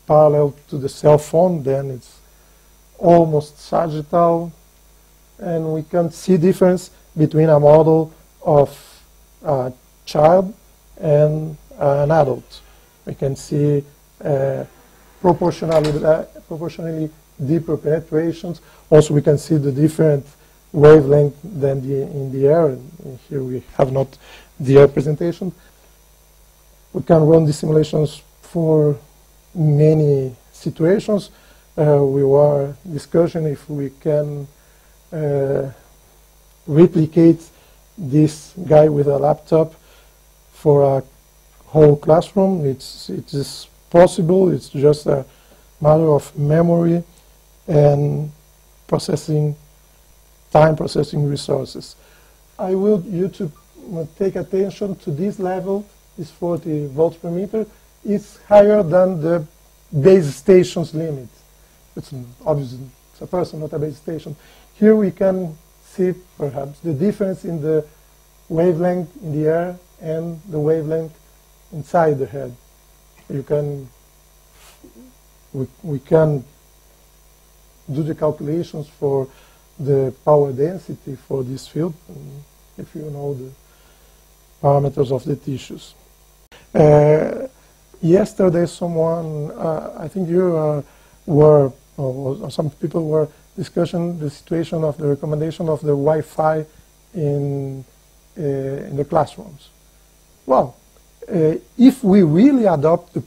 parallel to the cell phone. Then it's almost sagittal. And we can see difference between a model of a child and an adult. We can see proportionally deeper penetrations. Also, we can see the different wavelength than in the air. And here we have not the air presentation. We can run these simulations for many situations. We were discussing if we can replicate this guy with a laptop for a whole classroom. It is possible. It's just a matter of memory and time processing resources. I will you to take attention to this level. Is 40 volts per meter. It's higher than the base station's limit. It's obviously it's a person, not a base station. Here we can see perhaps the difference in the wavelength in the air and the wavelength inside the head. We can do the calculations for the power density for this field, if you know the parameters of the tissues. Yesterday someone, I think you were, or some people were discussing the situation of the recommendation of the Wi-Fi in the classrooms. Well, if we really adopt the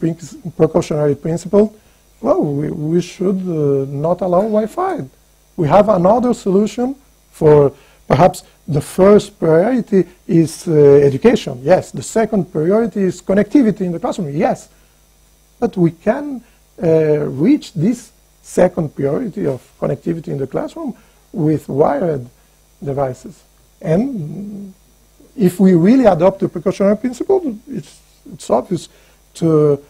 precautionary principle, well, we should not allow Wi-Fi. We have another solution for perhaps the first priority is education. Yes. The second priority is connectivity in the classroom. Yes. But we can reach this second priority of connectivity in the classroom with wired devices. And if we really adopt the precautionary principle, it's obvious to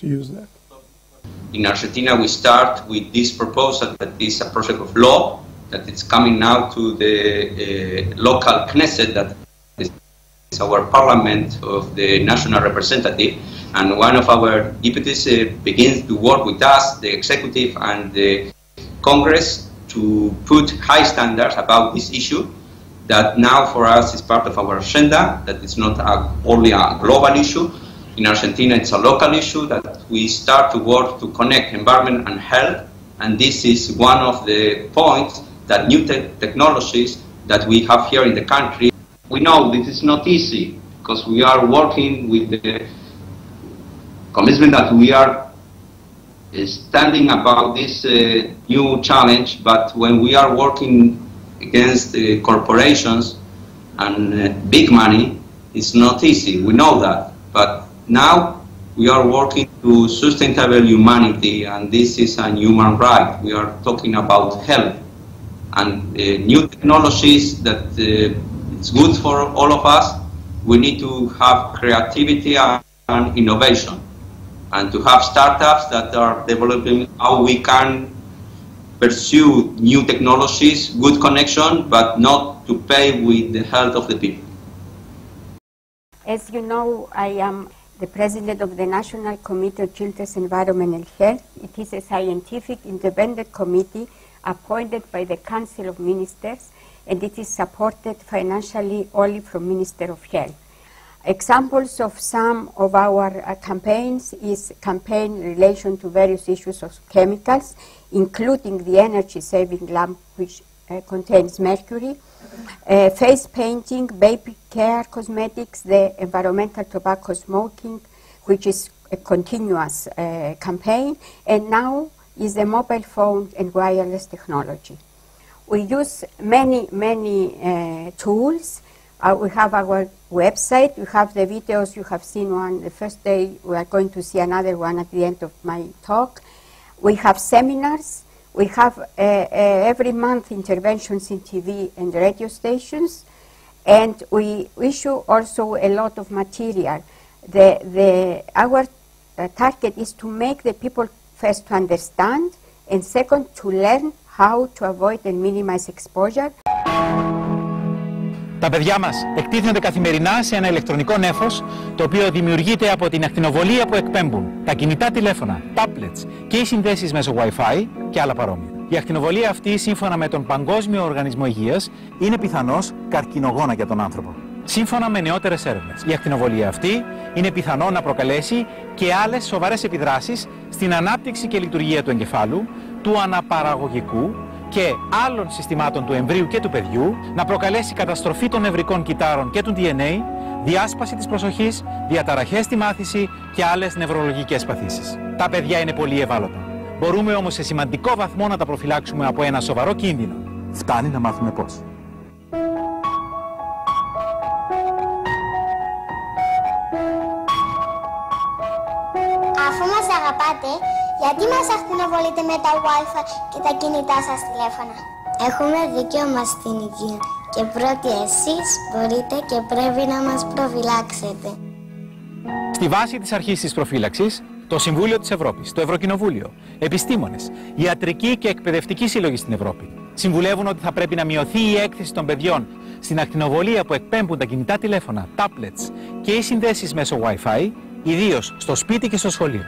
use that. In Argentina, we start with this proposal that is a project of law that is coming now to the local Knesset, that is our parliament of the national representative. And one of our deputies begins to work with us, the executive and the Congress, to put high standards about this issue that now for us is part of our agenda, that it's not only a global issue. In Argentina, it's a local issue that we start to work to connect environment and health. And this is one of the points that new technologies that we have here in the country. We know this is not easy because we are working with the commitment that we are standing about this new challenge, but when we are working against corporations and big money, it's not easy. We know that. But now we are working to sustainable humanity, and this is a human right. We are talking about health and new technologies that it's good for all of us. We need to have creativity and innovation, and to have startups that are developing how we can pursue new technologies, good connection, but not to pay with the health of the people. As you know, I am the president of the National Committee on Children's Environment and Health. It is a scientific independent committee appointed by the Council of Ministers, and it is supported financially only from Minister of Health. Examples of some of our campaigns is campaign in relation to various issues of chemicals, including the energy-saving lamp which contains mercury, face painting, baby care cosmetics, the environmental tobacco smoking, which is a continuous campaign, and now is the mobile phone and wireless technology. We use many tools. We have our website, we have the videos, you have seen one the first day, we are going to see another one at the end of my talk. We have seminars, we have every month interventions in TV and radio stations, and we issue also a lot of material. Our target is to make the people first to understand, and second to learn how to avoid and minimize exposure. Τα παιδιά μας εκτίθενται καθημερινά σε ένα ηλεκτρονικό νέφος, το οποίο δημιουργείται από την ακτινοβολία που εκπέμπουν τα κινητά τηλέφωνα, tablets και οι συνδέσεις μέσω Wi-Fi και άλλα παρόμοια. Η ακτινοβολία αυτή, σύμφωνα με τον Παγκόσμιο Οργανισμό Υγείας, είναι πιθανώς καρκινογόνα για τον άνθρωπο. Σύμφωνα με νεότερες έρευνες, η ακτινοβολία αυτή είναι πιθανό να προκαλέσει και άλλες σοβαρές επιδράσεις στην ανάπτυξη και λειτουργία του εγκεφάλου, του αναπαραγωγικού και άλλων συστημάτων του εμβρίου και του παιδιού, να προκαλέσει καταστροφή των νευρικών κυτάρων και του DNA, διάσπαση της προσοχής, διαταραχές στη μάθηση και άλλες νευρολογικές παθήσεις. Τα παιδιά είναι πολύ ευάλωτα. Μπορούμε όμως σε σημαντικό βαθμό να τα προφυλάξουμε από ένα σοβαρό κίνδυνο. Φτάνει να μάθουμε πώς. Αφού μας αγαπάτε, γιατί μας ακτινοβολείτε με τα Wi-Fi και τα κινητά σας τηλέφωνα? Έχουμε δικαίωμα στην υγεία και πρώτοι εσείς μπορείτε και πρέπει να μας προφυλάξετε. Στη βάση της αρχής της προφύλαξης, το Συμβούλιο της Ευρώπης, το Ευρωκοινοβούλιο, επιστήμονες, ιατρικοί και εκπαιδευτικοί σύλλογοι στην Ευρώπη συμβουλεύουν ότι θα πρέπει να μειωθεί η έκθεση των παιδιών στην ακτινοβολία που εκπέμπουν τα κινητά τηλέφωνα, tablets και οι συνδέσεις μέσω Wi-Fi, ιδίως στο σπίτι και στο σχολείο.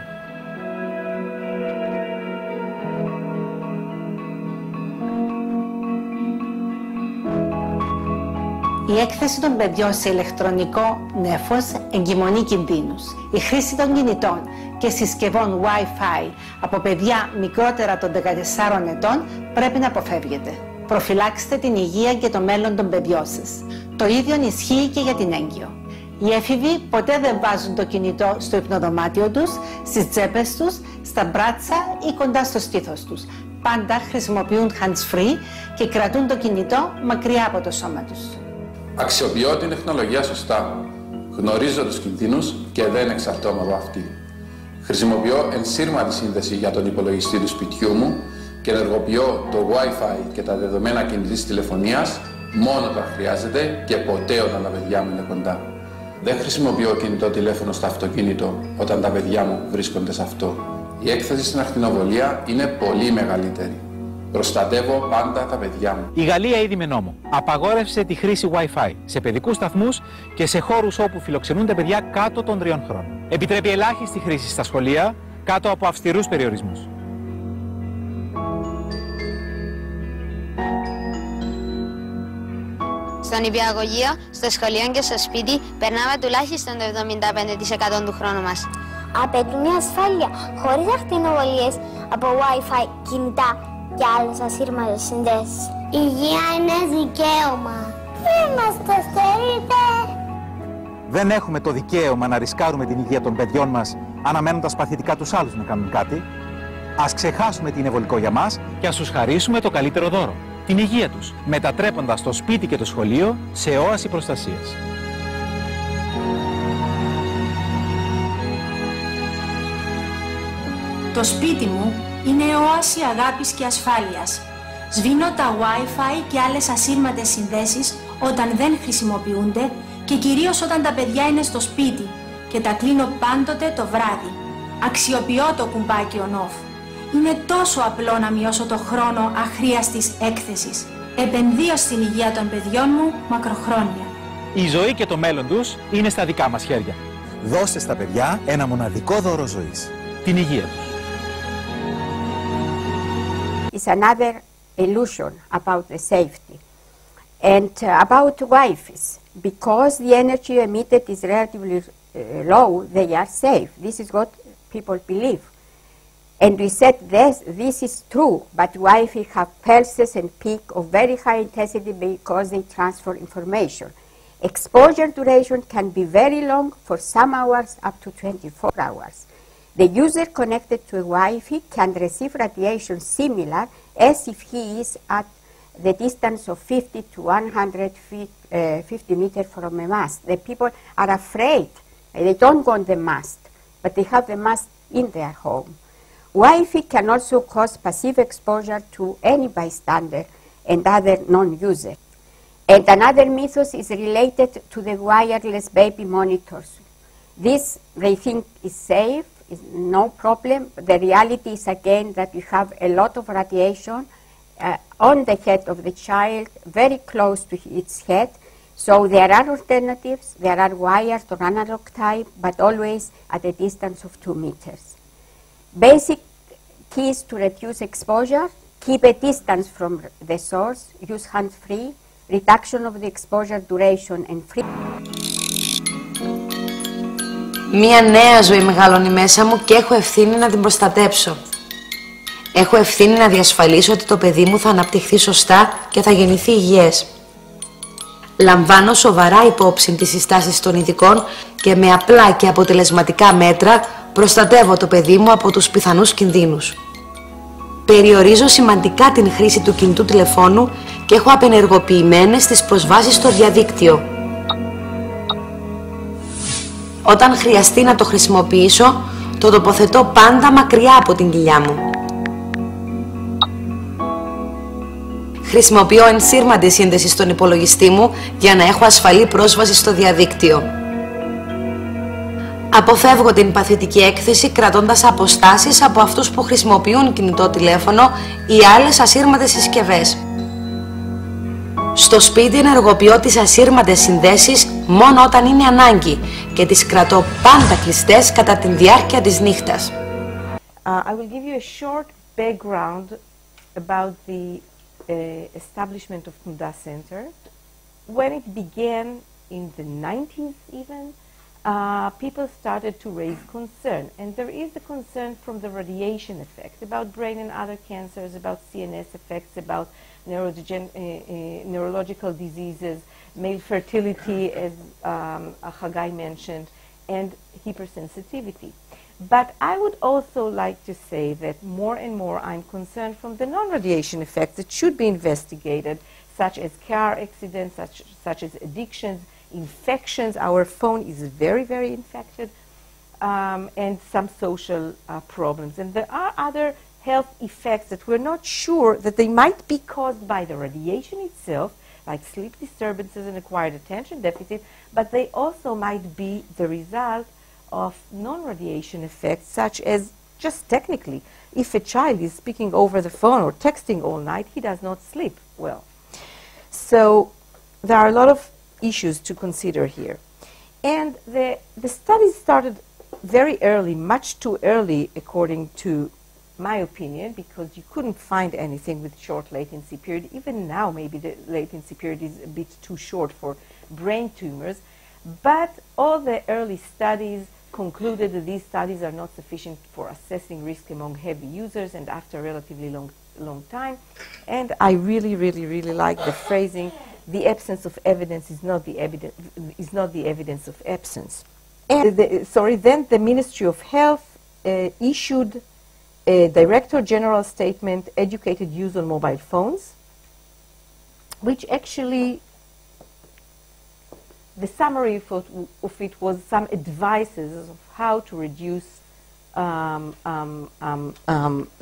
Η έκθεση των παιδιών σε ηλεκτρονικό νέφος εγκυμονεί κινδύνους. Η χρήση των κινητών και συσκευών Wi-Fi από παιδιά μικρότερα των 14 ετών πρέπει να αποφεύγεται. Προφυλάξτε την υγεία και το μέλλον των παιδιών σας. Το ίδιο ισχύει και για την έγκυο. Οι έφηβοι ποτέ δεν βάζουν το κινητό στο υπνοδωμάτιο τους, στις τσέπες τους, στα μπράτσα ή κοντά στο στήθος τους. Πάντα χρησιμοποιούν hands-free και κρατούν το κινητό μακριά από το σώμα τους. Αξιοποιώ την τεχνολογία σωστά. Γνωρίζω τους κινδύνους και δεν εξαρτώμαι από αυτή. Χρησιμοποιώ ενσύρματη σύνδεση για τον υπολογιστή του σπιτιού μου και ενεργοποιώ το Wi-Fi και τα δεδομένα κινητής τηλεφωνίας μόνο όταν χρειάζεται και ποτέ όταν τα παιδιά μου είναι κοντά. Δεν χρησιμοποιώ κινητό τηλέφωνο στο αυτοκίνητο όταν τα παιδιά μου βρίσκονται σε αυτό. Η έκθεση στην ακτινοβολία είναι πολύ μεγαλύτερη. Προστατεύω πάντα τα παιδιά μου. Η Γαλλία ήδη με νόμο απαγόρευσε τη χρήση Wi-Fi σε παιδικούς σταθμούς και σε χώρους όπου φιλοξενούνται παιδιά κάτω των 3 χρόνων. Επιτρέπει ελάχιστη χρήση στα σχολεία κάτω από αυστηρούς περιορισμούς. Στον υπηαγωγείο, στο σχολείο και στο σπίτι περνάμε τουλάχιστον το 75% του χρόνου μας. Απαιτούν ασφάλεια χωρίς ακτινοβολίες από Wi-Fi, κινητά και άλλες ασύρματες συνδέσεις. Η υγεία είναι δικαίωμα. Δεν μας το στερείτε. Δεν έχουμε το δικαίωμα να ρισκάρουμε την υγεία των παιδιών μας αναμένοντας παθητικά τους άλλους να κάνουν κάτι. Ας ξεχάσουμε τι είναι βολικό για μας και ας τους χαρίσουμε το καλύτερο δώρο, την υγεία τους, μετατρέποντας το σπίτι και το σχολείο σε όαση προστασίας. Το σπίτι μου είναι όαση αγάπης και ασφάλειας. Σβήνω τα Wi-Fi και άλλες ασύρματες συνδέσεις όταν δεν χρησιμοποιούνται και κυρίως όταν τα παιδιά είναι στο σπίτι και τα κλείνω πάντοτε το βράδυ. Αξιοποιώ το κουμπάκι on-off. Είναι τόσο απλό να μειώσω το χρόνο αχρίαστης έκθεσης. Επενδύω στην υγεία των παιδιών μου μακροχρόνια. Η ζωή και το μέλλον τους είναι στα δικά μας χέρια. Δώστε στα παιδιά ένα μοναδικό δώρο ζωής, την υγεία τους. Is another illusion about the safety. And about Wi-Fis, because the energy emitted is relatively low, they are safe. This is what people believe. And we said this is true, but Wi-Fi have pulses and peak of very high intensity because they transfer information. Exposure duration can be very long, for some hours up to 24 hours. The user connected to a Wi-Fi can receive radiation similar as if he is at the distance of 50 to 150 meters from a mast. The people are afraid. They don't want the mast, but they have the mast in their home. Wi-Fi can also cause passive exposure to any bystander and other non-users. And another myth is related to the wireless baby monitors. This, they think, is safe, is no problem. The reality is, again, that you have a lot of radiation on the head of the child, very close to its head. So there are alternatives. There are wired or analog type, but always at a distance of 2 meters. Basic keys to reduce exposure: keep a distance from the source, use hands-free, reduction of the exposure duration and free. Μία νέα ζωή μεγαλώνει μέσα μου και έχω ευθύνη να την προστατέψω. Έχω ευθύνη να διασφαλίσω ότι το παιδί μου θα αναπτυχθεί σωστά και θα γεννηθεί υγιές. Λαμβάνω σοβαρά υπόψη τις συστάσεις των ειδικών και με απλά και αποτελεσματικά μέτρα προστατεύω το παιδί μου από τους πιθανούς κινδύνους. Περιορίζω σημαντικά την χρήση του κινητού τηλεφώνου και έχω απενεργοποιημένες τις προσβάσεις στο διαδίκτυο. Όταν χρειαστεί να το χρησιμοποιήσω, το τοποθετώ πάντα μακριά από την κοιλιά μου. Χρησιμοποιώ ενσύρματη σύνδεση στον υπολογιστή μου για να έχω ασφαλή πρόσβαση στο διαδίκτυο. Αποφεύγω την παθητική έκθεση κρατώντας αποστάσεις από αυτούς που χρησιμοποιούν κινητό τηλέφωνο ή άλλες ασύρματες συσκευές. Στο σπίτι ενεργοποιώ τις ασύρματες συνδέσεις μόνο όταν είναι ανάγκη και τις κρατώ πάντα κλειστές κατά τη διάρκεια της νύχτας. I will give you a short background about the establishment of Kunda Center. When it began in the 90s even, people started to raise concern. And there is the concern from the radiation effect, about brain and other cancers, about CNS effects, about neurological diseases, male fertility, as Hagai mentioned, and hypersensitivity. But I would also like to say that more and more I'm concerned from the non-radiation effects that should be investigated, such as car accidents, such as addictions, infections. Our phone is very, very infected, and some social problems. And there are other health effects that we're not sure that they might be caused by the radiation itself, like sleep disturbances and acquired attention deficit, but they also might be the result of non-radiation effects, such as, just technically, if a child is speaking over the phone or texting all night, he does not sleep well. So there are a lot of issues to consider here. And the study started very early, much too early, according to my opinion, because you couldn't find anything with short latency period. Even now, maybe the latency period is a bit too short for brain tumors. But all the early studies concluded that these studies are not sufficient for assessing risk among heavy users and after a relatively long time. And I really, really, really like the phrasing, the absence of evidence is not the evidence of absence. And then the Ministry of Health issued a Director General statement, educated use on mobile phones, which actually, the summary of it was some advices of how to reduce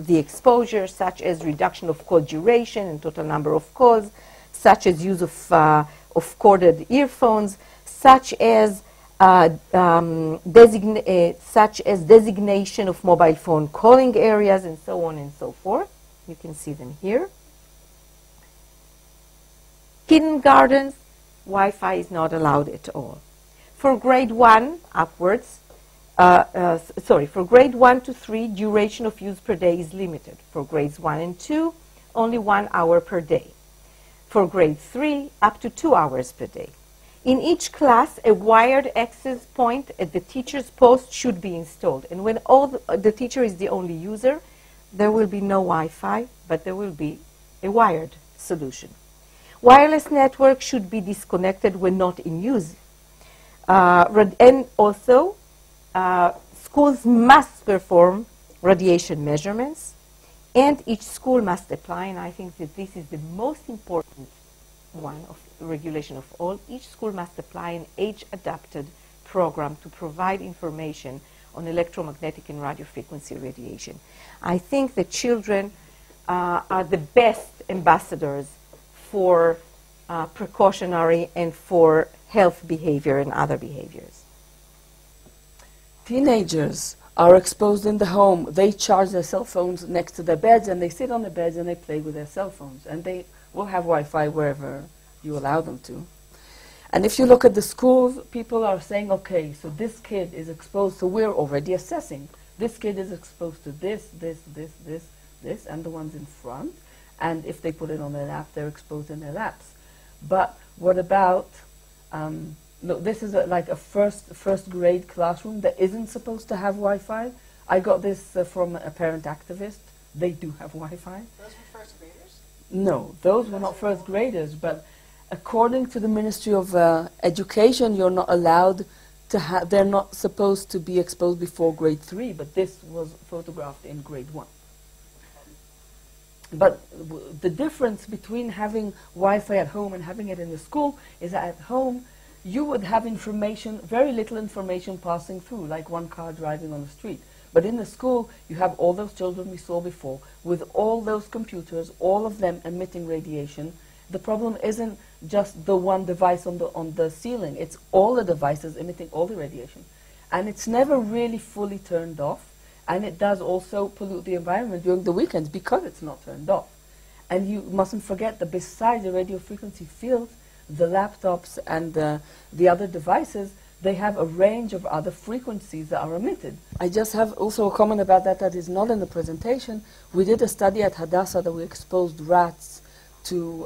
the exposure, such as reduction of call duration and total number of calls, such as use of corded earphones, such as designation of mobile phone calling areas, and so on and so forth. You can see them here. Kindergartens, Wi-Fi is not allowed at all. For grade 1 upwards, for grade 1 to 3, duration of use per day is limited. For grades 1 and 2, only 1 hour per day. For grade 3, up to 2 hours per day. In each class, a wired access point at the teacher's post should be installed. And when the teacher is the only user, there will be no Wi-Fi, but there will be a wired solution. Wireless network should be disconnected when not in use. And also, schools must perform radiation measurements, and each school must apply, and I think that this is the most important one of the regulation of all. Each school must apply an age-adapted program to provide information on electromagnetic and radio frequency radiation. I think that children are the best ambassadors for precautionary and for health behavior and other behaviors. Teenagers are exposed in the home. They charge their cell phones next to their beds, and they sit on the beds and they play with their cell phones. And they will have Wi-Fi wherever you allow them to. And if you look at the schools, people are saying, okay, so this kid is exposed, so we're already assessing. This kid is exposed to this, and the ones in front. And if they put it on their lap, they're exposed in their laps. But what about, look, this is like a first grade classroom that isn't supposed to have Wi-Fi. I got this from a parent activist. They do have Wi-Fi. Those were first graders? No, those were not first graders, but according to the Ministry of Education, you're not allowed to have, they're not supposed to be exposed before grade 3, but this was photographed in grade 1. But the difference between having Wi-Fi at home and having it in the school is that at home, you would have information, very little information passing through, like one car driving on the street. But in the school, you have all those children we saw before, with all those computers, all of them emitting radiation. The problem isn't just the one device on the ceiling. It's all the devices emitting all the radiation. And it's never really fully turned off. And it does also pollute the environment during the weekends because it's not turned off. And you mustn't forget that besides the radio frequency fields, the laptops and the other devices, they have a range of other frequencies that are emitted. I just have also a comment about that is not in the presentation. We did a study at Hadassah that we exposed rats to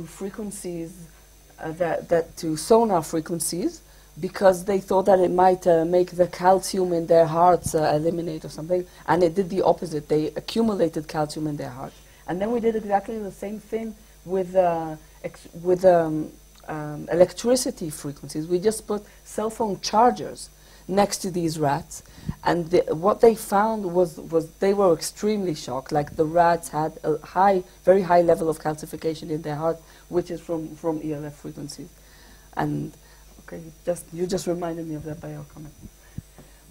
frequencies, to sonar frequencies, because they thought that it might make the calcium in their hearts eliminate or something, and it did the opposite. They accumulated calcium in their hearts. And then we did exactly the same thing with electricity frequencies. We just put cell phone chargers next to these rats, and what they found was they were extremely shocked. Like the rats had a very high level of calcification in their heart, which is from ELF frequencies. And okay, you just reminded me of that by your comment.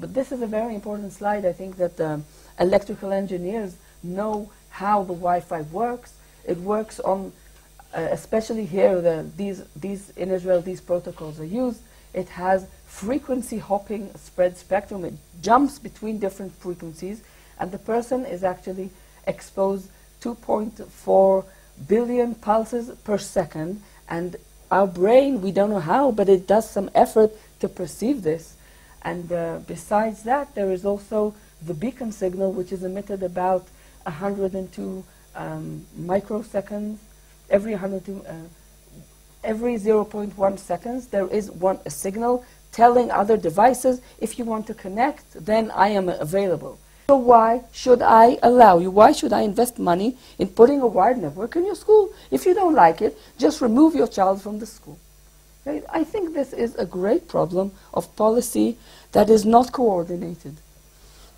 But this is a very important slide. I think that electrical engineers know how the Wi-Fi works. It works on, especially here, these in Israel, these protocols are used. It has frequency hopping spread spectrum. It jumps between different frequencies, and the person is actually exposed 2.4 billion pulses per second. And our brain, we don't know how, but it does some effort to perceive this. And besides that, there is also the beacon signal, which is emitted about 102 microseconds. Every 0.1 seconds, there is a signal telling other devices, if you want to connect, then I am available. So why should I allow you? Why should I invest money in putting a wired network in your school? If you don't like it, just remove your child from the school. Okay? I think this is a great problem of policy that is not coordinated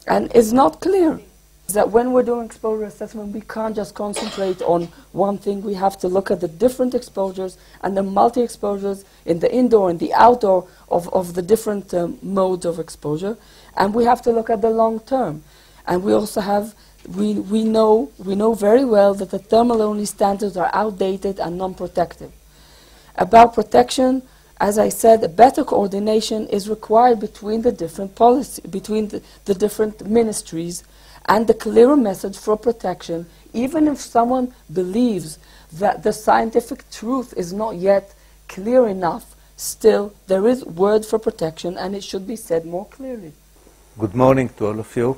and is not clear. That when we're doing exposure assessment, we can't just concentrate on one thing. We have to look at the different exposures and the multi-exposures in the indoor and the outdoor of the different modes of exposure. And we have to look at the long term. And we also have, we know very well that the thermal-only standards are outdated and non-protective. About protection, as I said, a better coordination is required between the different between the different ministries, and the clearer message for protection, even if someone believes that the scientific truth is not yet clear enough, still there is word for protection and it should be said more clearly. Good morning to all of you.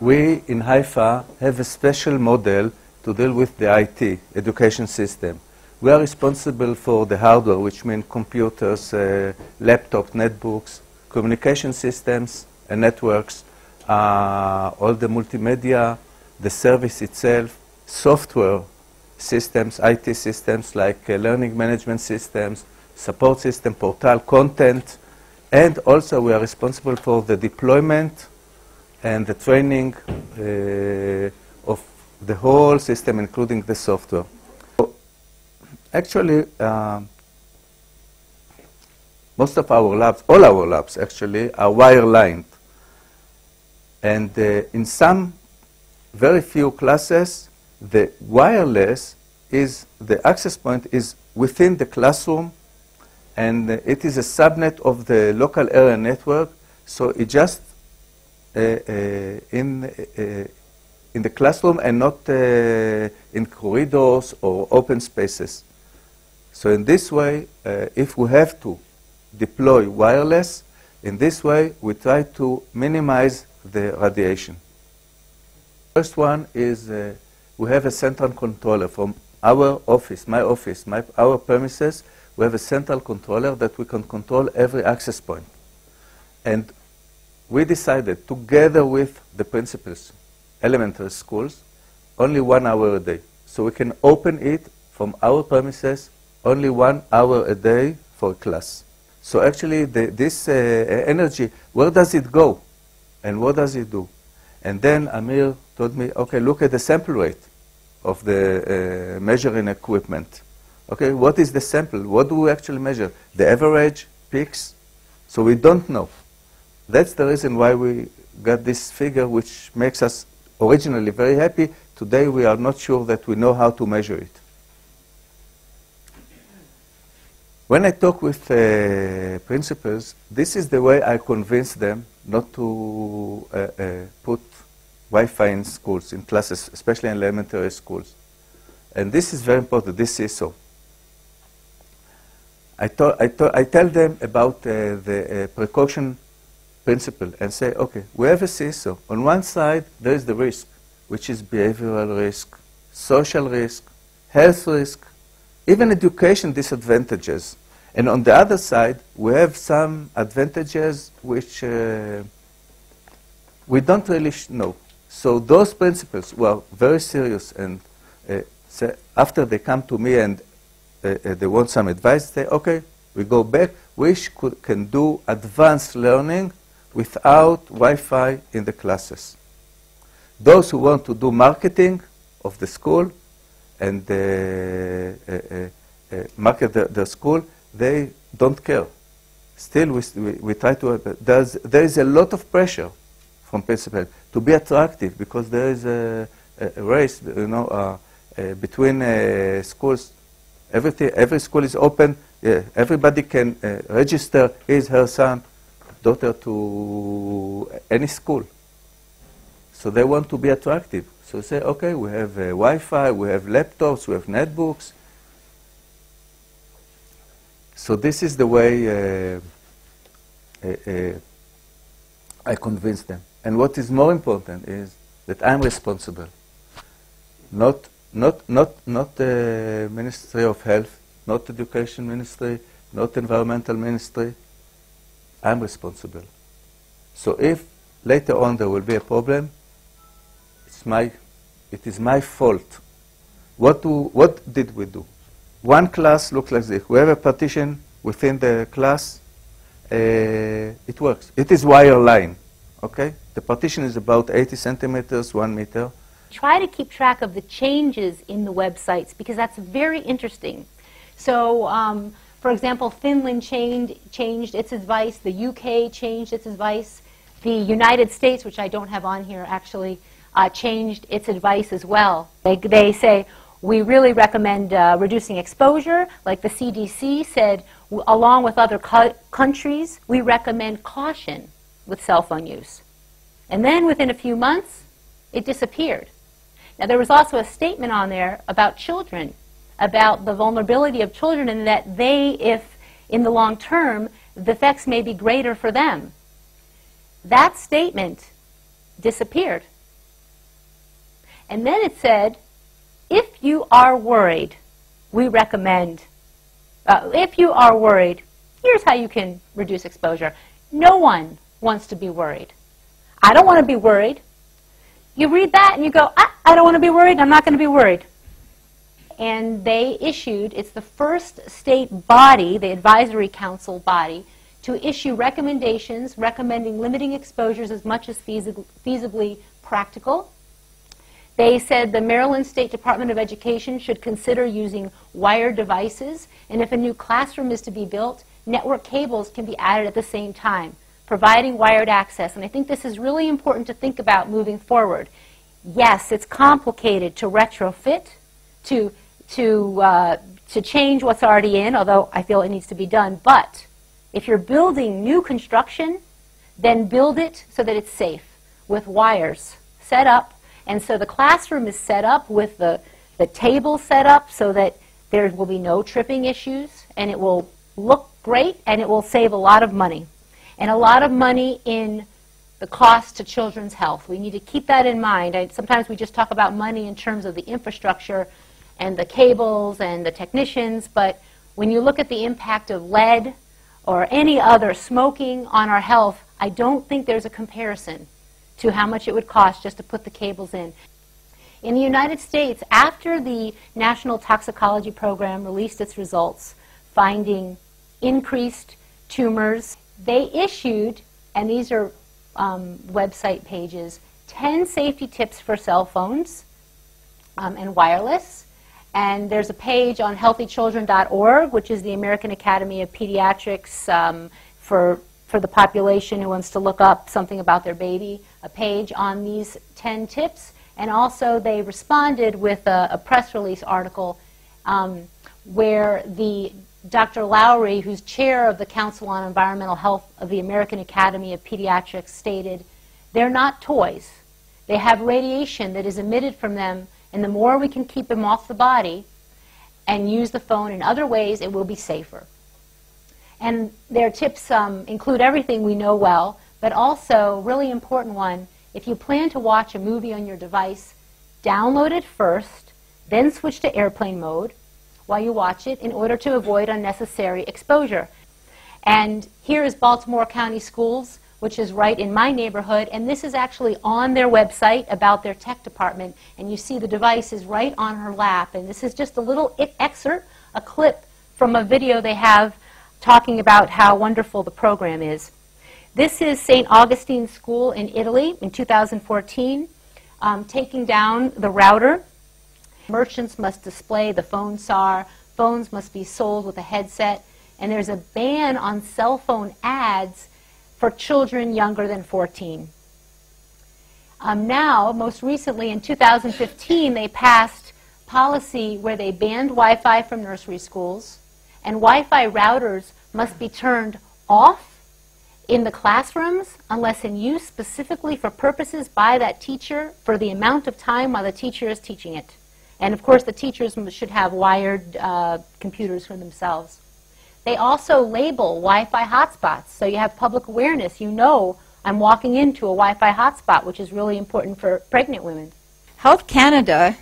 we in Haifa have a special model to deal with the IT, education system. We are responsible for the hardware, which means computers, laptops, netbooks, communication systems and networks, all the multimedia, the service itself, software systems, IT systems like learning management systems, support system, portal, content, and also we are responsible for the deployment and the training of the whole system, including the software. So actually, most of our labs, all our labs actually, are wire-lined. And in some very few classes, the wireless is, the access point is within the classroom, and it is a subnet of the local area network, so it just in the classroom and not in corridors or open spaces. So in this way, if we have to deploy wireless, in this way we try to minimize the radiation. First one is we have a central controller from our office, my office, our premises. We have a central controller that we can control every access point. And we decided, together with the principals, elementary schools, only 1 hour a day. So we can open it from our premises only 1 hour a day for a class. So actually, this energy, where does it go? And what does it do? And then Amir told me, okay, look at the sample rate of the measuring equipment. Okay, what is the sample? What do we actually measure? The average, peaks? So we don't know. That's the reason why we got this figure, which makes us originally very happy. Today we are not sure that we know how to measure it. When I talk with principals, this is the way I convince them not to put Wi-Fi in schools, in classes, especially in elementary schools. And this is very important, this is so. I tell them about the precaution principle and say, okay, we have a CISO. On one side, there is the risk, which is behavioral risk, social risk, health risk, even education disadvantages. And on the other side, we have some advantages which we don't really know. So those principles were very serious, and after they come to me and they want some advice, they say, okay, we go back, we can do advanced learning without Wi-Fi in the classes. Those who want to do marketing of the school and market the school, they don't care. Still, we try to, there is a lot of pressure from principals to be attractive, because there is a race, you know, between schools. Every school is open. Everybody can register his, her son, daughter to any school. So they want to be attractive. So say, okay, we have Wi-Fi, we have laptops, we have netbooks. So this is the way I convince them. And what is more important is that I'm responsible. Not the Ministry of Health, not Education Ministry, not Environmental Ministry. I'm responsible. So if later on there will be a problem, it is my fault. What did we do? One class looks like this. We have a partition within the class. It works. It is wire line. Okay? The partition is about 80 centimeters, 1 meter. Try to keep track of the changes in the websites, because that's very interesting. So, for example, Finland changed its advice. The UK changed its advice. The United States, which I don't have on here, actually changed its advice as well. They say, we really recommend reducing exposure. Like the CDC said, along with other countries, we recommend caution with cell phone use. And then within a few months, it disappeared. Now, there was also a statement on there about children, about the vulnerability of children, and that they, if in the long term, the effects may be greater for them. That statement disappeared. And then it said, if you are worried, we recommend, if you are worried, here's how you can reduce exposure. No one wants to be worried. I don't want to be worried. You read that and you go, I don't want to be worried, I'm not going to be worried. And they issued, it's the first state body, the advisory council body, to issue recommendations recommending limiting exposures as much as feasibly practical. They said the Maryland State Department of Education should consider using wired devices, and if a new classroom is to be built, network cables can be added at the same time, providing wired access. And I think this is really important to think about moving forward. Yes, it's complicated to retrofit, to change what's already in, although I feel it needs to be done. But if you're building new construction, then build it so that it's safe, with wires set up. And so the classroom is set up with the table set up so that there will be no tripping issues, and it will look great, and it will save a lot of money. And a lot of money in the cost to children's health. We need to keep that in mind. Sometimes we just talk about money in terms of the infrastructure and the cables and the technicians, but when you look at the impact of lead or any other smoking on our health, I don't think there's a comparison to how much it would cost just to put the cables in. In the United States, after the National Toxicology Program released its results, finding increased tumors, they issued, and these are website pages, 10 safety tips for cell phones and wireless. And there's a page on healthychildren.org, which is the American Academy of Pediatrics for the population who wants to look up something about their baby, a page on these 10 tips. And also they responded with a press release article where Dr. Lowry, who's chair of the Council on Environmental Health of the American Academy of Pediatrics, stated, they're not toys. They have radiation that is emitted from them, and the more we can keep them off the body and use the phone in other ways, it will be safer. And their tips include everything we know well, but also, really important one, if you plan to watch a movie on your device, download it first, then switch to airplane mode while you watch it in order to avoid unnecessary exposure. And here is Baltimore County Schools, which is right in my neighborhood, and this is actually on their website about their tech department, and you see the device is right on her lap, and this is just a little excerpt, a clip from a video they have talking about how wonderful the program is. This is St. Augustine School in Italy in 2014, taking down the router. Merchants must display the phone SAR, phones must be sold with a headset, and there's a ban on cell phone ads for children younger than 14. Now, most recently in 2015, they passed policy where they banned Wi-Fi from nursery schools, and Wi-Fi routers must be turned off in the classrooms unless in use specifically for purposes by that teacher for the amount of time while the teacher is teaching it. And of course, the teachers should have wired computers for themselves. They also label Wi-Fi hotspots, so you have public awareness. You know I'm walking into a Wi-Fi hotspot, which is really important for pregnant women. Health Canada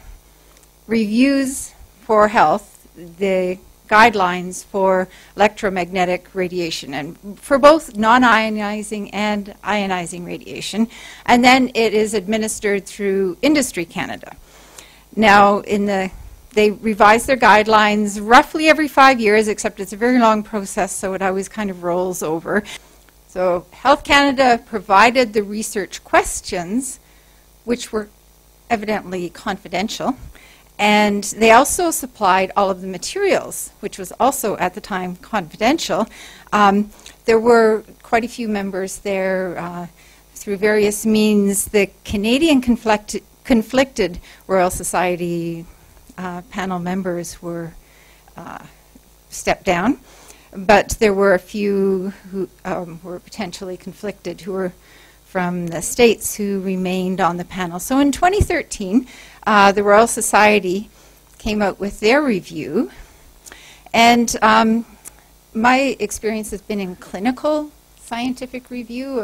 reviews for health the guidelines for electromagnetic radiation, and for both non-ionizing and ionizing radiation, and then it is administered through Industry Canada. Now, they revise their guidelines roughly every 5 years, except it's a very long process, so it always kind of rolls over. So Health Canada provided the research questions, which were evidently confidential, and they also supplied all of the materials, which was also at the time confidential. There were quite a few members there through various means. The Canadian conflicted Royal Society panel members were stepped down, but there were a few who were potentially conflicted who were from the States who remained on the panel. So in 2013, the Royal Society came out with their review, and my experience has been in clinical scientific review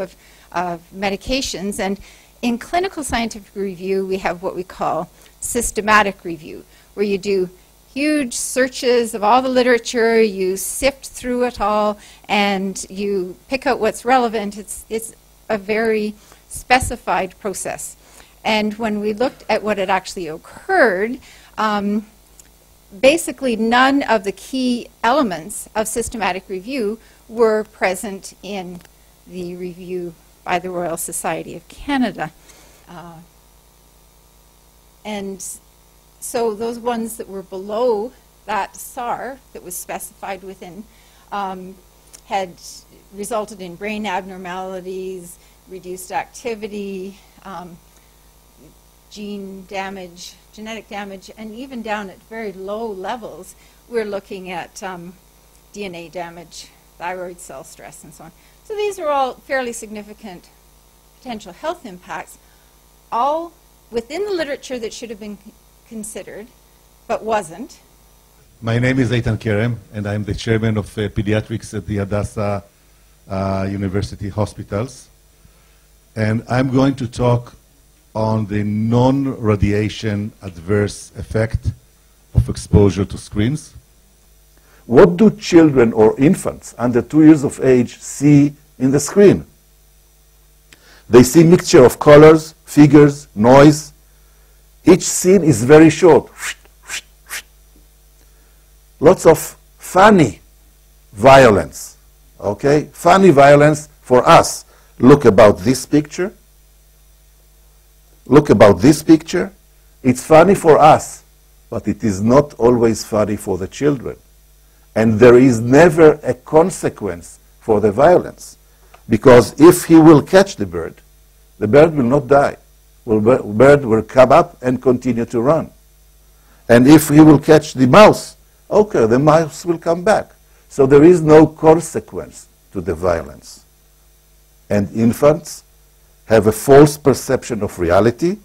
of medications, and in clinical scientific review, we have what we call systematic review, where you do huge searches of all the literature, you sift through it all, and you pick out what's relevant. It's a very specified process. And when we looked at what had actually occurred, basically none of the key elements of systematic review were present in the review by the Royal Society of Canada. And so those ones that were below that SAR that was specified within had resulted in brain abnormalities, reduced activity, gene damage, genetic damage, and even down at very low levels, we're looking at DNA damage, thyroid cell stress, and so on. So these are all fairly significant potential health impacts, all within the literature that should have been considered, but wasn't. My name is Eitan Kerem, and I'm the chairman of pediatrics at the Hadassah University Hospitals. And I'm going to talk on the non-radiation adverse effect of exposure to screens. What do children or infants under 2 years of age see in the screen? They see mixture of colors, figures, noise. Each scene is very short. Lots of funny violence, okay? Funny violence for us. Look about this picture. Look about this picture. It's funny for us, but it is not always funny for the children. And there is never a consequence for the violence. Because if he will catch the bird will not die. The bird will come up and continue to run. And if he will catch the mouse, okay, the mouse will come back. So there is no consequence to the violence. And infants have a false perception of reality.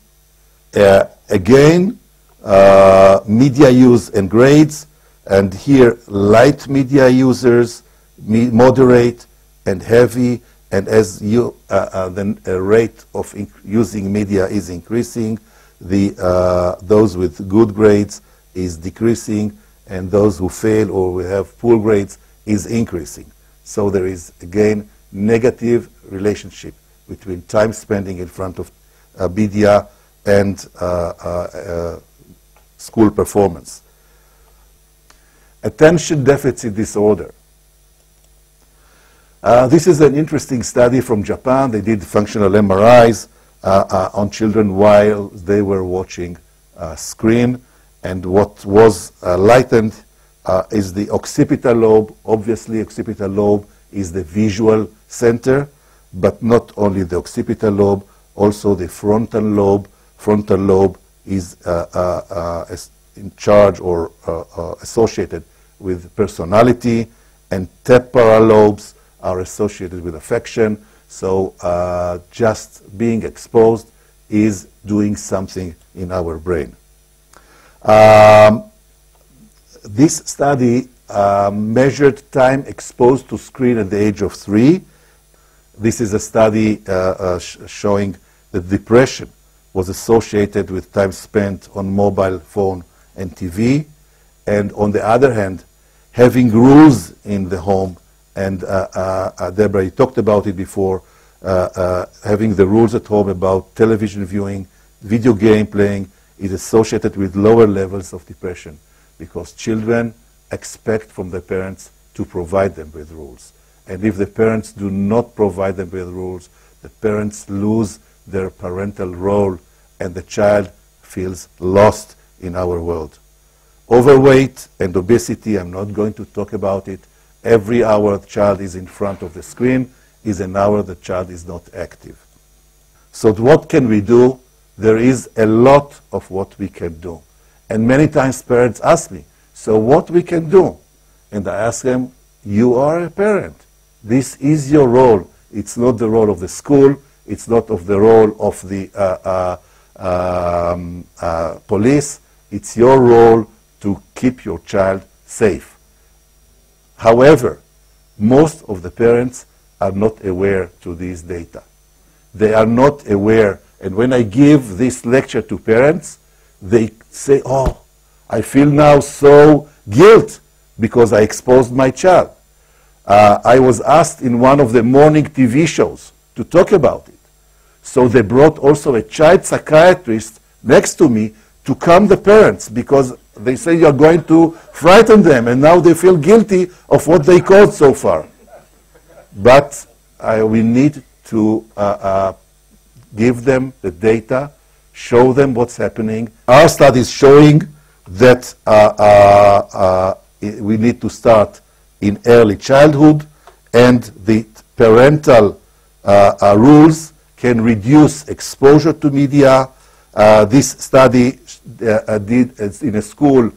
Again, media use and grades, and here light media users, moderate and heavy, and as you, the rate of using media is increasing, those with good grades is decreasing, and those who fail or who have poor grades is increasing. So there is, again, negative relationship between time spending in front of media and school performance. Attention deficit disorder. This is an interesting study from Japan. They did functional MRIs on children while they were watching screen, and what was lightened is the occipital lobe. Obviously, occipital lobe is the visual center, but not only the occipital lobe, also the frontal lobe. Frontal lobe is in charge or associated with personality, and temporal lobes are associated with affection. So just being exposed is doing something in our brain. This study measured time exposed to screen at the age of 3. This is a study showing that depression was associated with time spent on mobile phone and TV. And on the other hand, having rules in the home, and Deborah, you talked about it before, having the rules at home about television viewing, video game playing, is associated with lower levels of depression, because children expect from their parents to provide them with rules. And if the parents do not provide them with rules, the parents lose their parental role, and the child feels lost in our world. Overweight and obesity, I'm not going to talk about it. Every hour the child is in front of the screen is an hour the child is not active. So what can we do? There is a lot of what we can do. And many times parents ask me, so what we can do? And I ask them, you are a parent. This is your role. It's not the role of the school. It's not of the role of the police. It's your role to keep your child safe. However, most of the parents are not aware to these data. They are not aware And when I give this lecture to parents, they say, oh, I feel now so guilt because I exposed my child. I was asked in one of the morning TV shows to talk about it. So they brought also a child psychiatrist next to me to calm the parents because they say you're going to frighten them and now they feel guilty of what they caused so far. But we need to give them the data, show them what's happening. Our study is showing that we need to start in early childhood, and the parental rules can reduce exposure to media. This study did in a school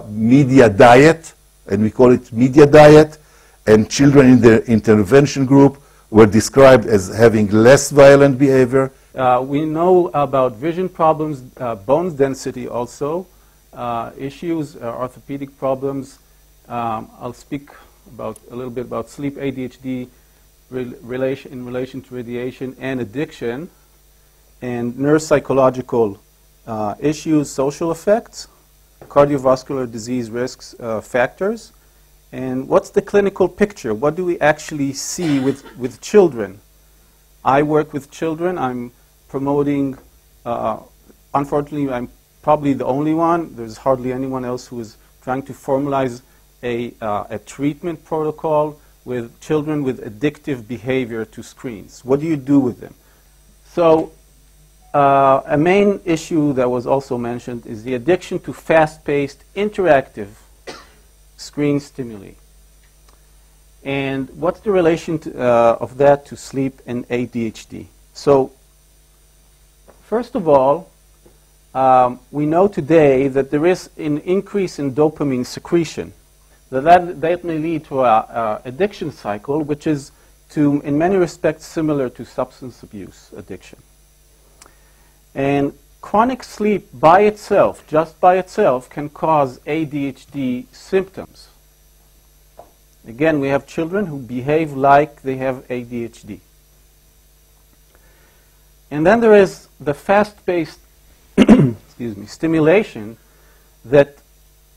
media diet, and we call it media diet, and children in the intervention group were described as having less violent behavior. We know about vision problems, bone density also, issues, orthopedic problems. I'll speak a little bit about sleep, ADHD, in relation to radiation and addiction, and neuropsychological issues, social effects, cardiovascular disease risks, factors, and what's the clinical picture? What do we actually see with children? I work with children. I'm promoting, unfortunately, I'm probably the only one. There's hardly anyone else who is trying to formalize a treatment protocol with children with addictive behavior to screens. What do you do with them? So a main issue that was also mentioned is the addiction to fast-paced, interactive screen stimuli. And what's the relation of that to sleep and ADHD? So first of all, we know today that there is an increase in dopamine secretion. That may lead to an addiction cycle, which is, in many respects, similar to substance abuse addiction. And chronic sleep by itself, just by itself, can cause ADHD symptoms. Again, we have children who behave like they have ADHD. And then there is the fast-paced stimulation that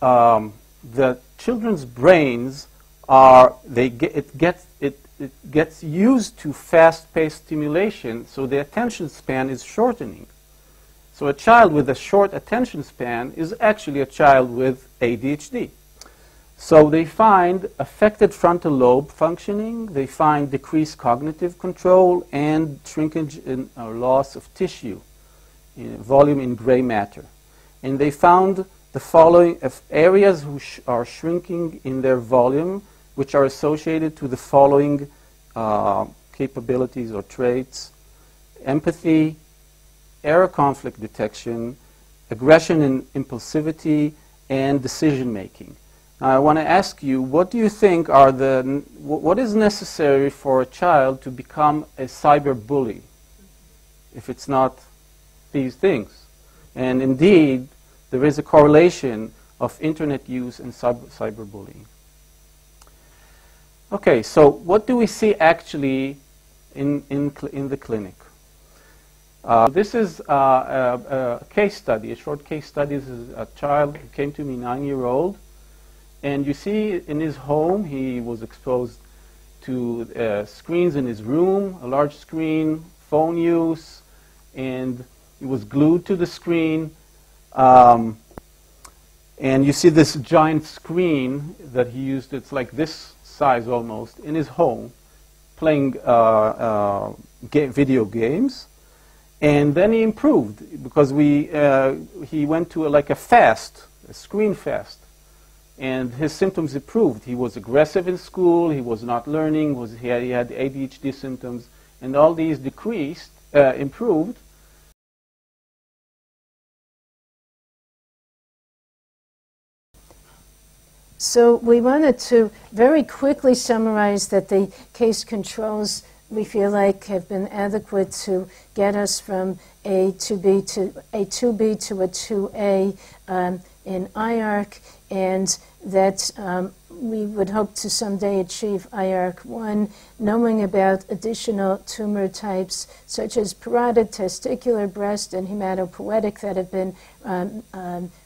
the children's brains it gets used to fast-paced stimulation, so the attention span is shortening. So a child with a short attention span is actually a child with ADHD. So they find affected frontal lobe functioning, they find decreased cognitive control, and shrinkage or loss of tissue, volume in gray matter. And they found the following areas who are shrinking in their volume, which are associated to the following capabilities or traits: empathy, error conflict detection, aggression and impulsivity, and decision making. Now, I want to ask you, what do you think are what is necessary for a child to become a cyber bully if it's not these things? And indeed, there is a correlation of internet use and cyberbullying. Okay, so what do we see actually in the clinic? This is a case study, a short case study. This is a child who came to me, 9-year-old. And you see in his home, he was exposed to screens in his room, a large screen, phone use, and he was glued to the screen. And you see this giant screen that he used. It's like this size almost, in his home, playing video games. And then he improved because he went to a screen fast. And his symptoms improved. He was aggressive in school, he was not learning, he had ADHD symptoms, and all these improved. So we wanted to very quickly summarize that the case controls, we feel like, have been adequate to get us from a 2B to a 2B to a 2A in IARC, and that we would hope to someday achieve IARC1, knowing about additional tumor types such as parotid, testicular, breast, and hematopoietic that have been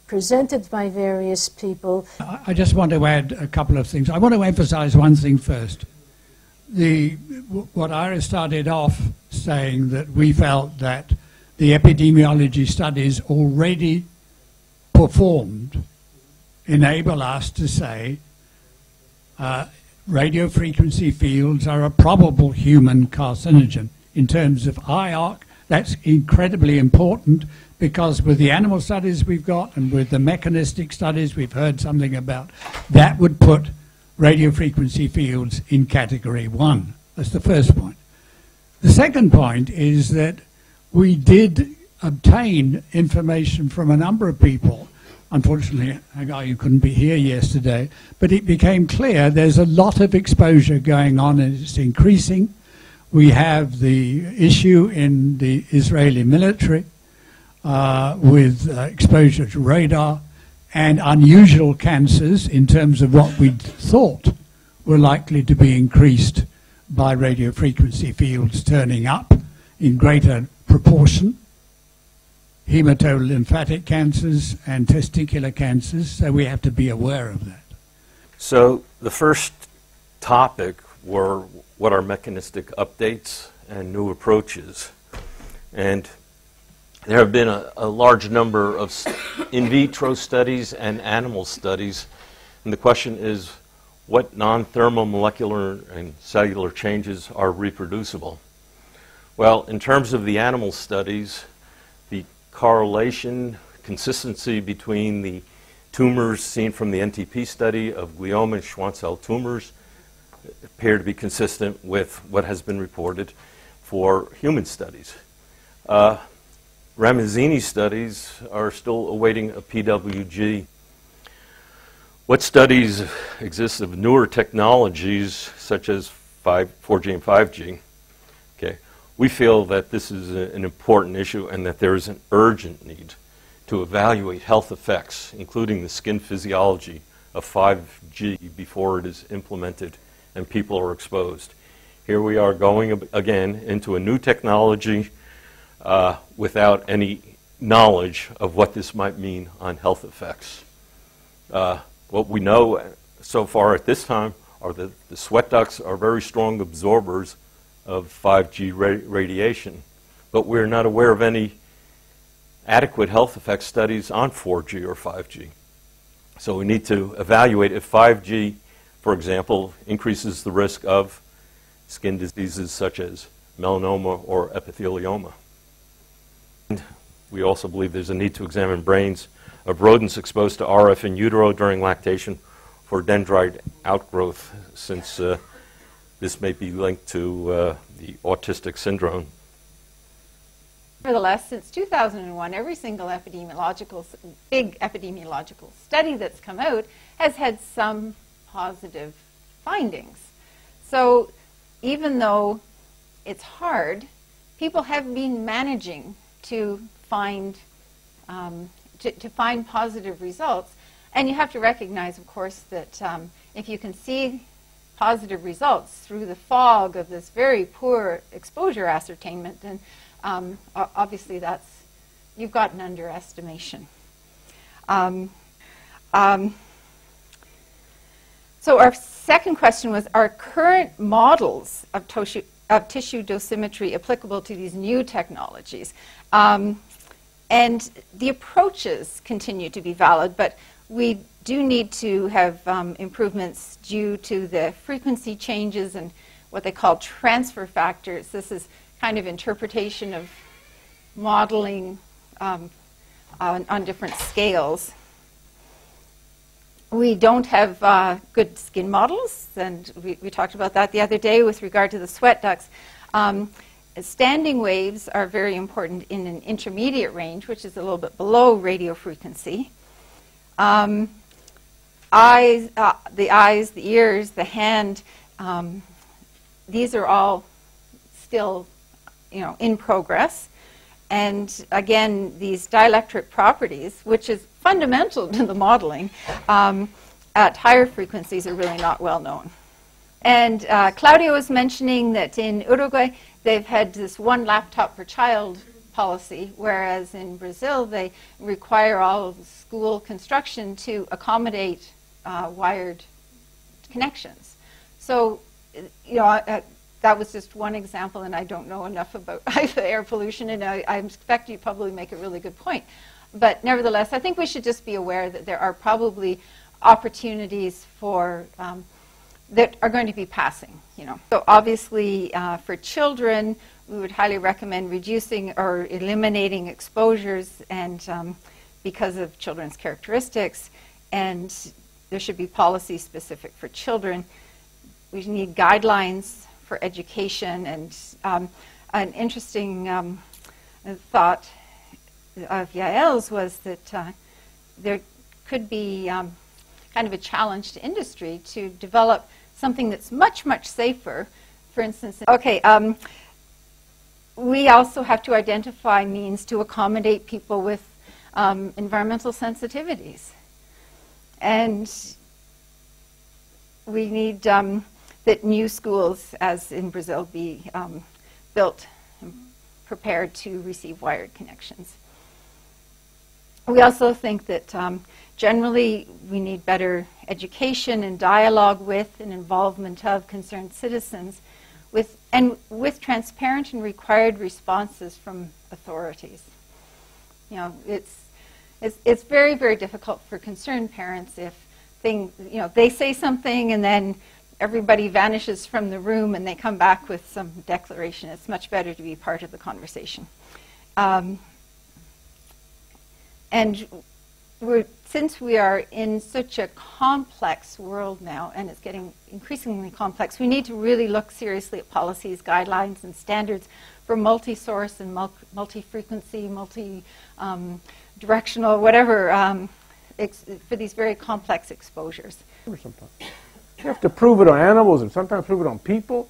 presented by various people. I just want to add a couple of things. I want to emphasize one thing first. What Ira started off saying, that we felt that the epidemiology studies already performed enable us to say radio frequency fields are a probable human carcinogen. In terms of IARC, that's incredibly important, because with the animal studies we've got and with the mechanistic studies we've heard something about, that would put radio frequency fields in category 1. That's the first point. The second point is that we did obtain information from a number of people. Unfortunately, you couldn't be here yesterday, but it became clear there's a lot of exposure going on and it's increasing. We have the issue in the Israeli military with exposure to radar and unusual cancers in terms of what we thought were likely to be increased by radio frequency fields turning up in greater proportion. Hematolymphatic cancers and testicular cancers, so we have to be aware of that. So the first topic were what are mechanistic updates and new approaches. And there have been a large number of in vitro studies and animal studies, and the question is, what non-thermomolecular and cellular changes are reproducible? Well, in terms of the animal studies, the correlation, consistency between the tumors seen from the NTP study of glioma and Schwann cell tumors appear to be consistent with what has been reported for human studies. Ramazzini studies are still awaiting a PWG. What studies exist of newer technologies such as 4G and 5G? Okay. We feel that this is an important issue and that there is an urgent need to evaluate health effects, including the skin physiology of 5G before it is implemented and people are exposed. Here we are going again into a new technology without any knowledge of what this might mean on health effects. What we know so far at this time are that the sweat ducts are very strong absorbers of 5G radiation, but we're not aware of any adequate health effect studies on 4G or 5G. So we need to evaluate if 5G, for example, increases the risk of skin diseases such as melanoma or epithelioma. And we also believe there's a need to examine brains of rodents exposed to RF in utero during lactation for dendrite outgrowth, since this may be linked to the autistic syndrome. Nevertheless, since 2001, every single big epidemiological study that's come out has had some positive findings. So even though it's hard, people have been managing to find positive results. And you have to recognize, of course, that if you can see positive results through the fog of this very poor exposure ascertainment, then obviously you've got an underestimation. So our second question was, are current models of tissue dosimetry applicable to these new technologies? And the approaches continue to be valid, but we do need to have improvements due to the frequency changes and what they call transfer factors. This is kind of interpretation of modeling on different scales. We don't have good skin models, and we talked about that the other day with regard to the sweat ducts. Standing waves are very important in an intermediate range, which is a little bit below radio frequency. The eyes, the ears, the hand, these are all still, in progress. And again, these dielectric properties, which is fundamental to the modeling, at higher frequencies are really not well known. And Claudia was mentioning that in Uruguay, they've had this one laptop per child policy, whereas in Brazil, they require all of the school construction to accommodate wired connections. So, you know, that was just one example, and I don't know enough about air pollution, and I expect you probably make a really good point. But nevertheless, I think we should just be aware that there are probably opportunities for that are going to be passing, you know. So obviously, for children, we would highly recommend reducing or eliminating exposures, and because of children's characteristics, and there should be policy specific for children. We need guidelines for education, and an interesting thought of Yael's was that there could be kind of a challenge to industry to develop something that's much, much safer. For instance, okay, we also have to identify means to accommodate people with environmental sensitivities. And we need that new schools, as in Brazil, be built and prepared to receive wired connections. We also think that generally we need better education and dialogue with and involvement of concerned citizens with transparent and required responses from authorities. You know, it's very, very difficult for concerned parents if they say something and then everybody vanishes from the room and they come back with some declaration. It's much better to be part of the conversation. And since we are in such a complex world now, and it's getting increasingly complex, we need to really look seriously at policies, guidelines, and standards for multi-source and multi-frequency, multi-directional, whatever, for these very complex exposures. Sometimes. You have to prove it on animals and sometimes prove it on people.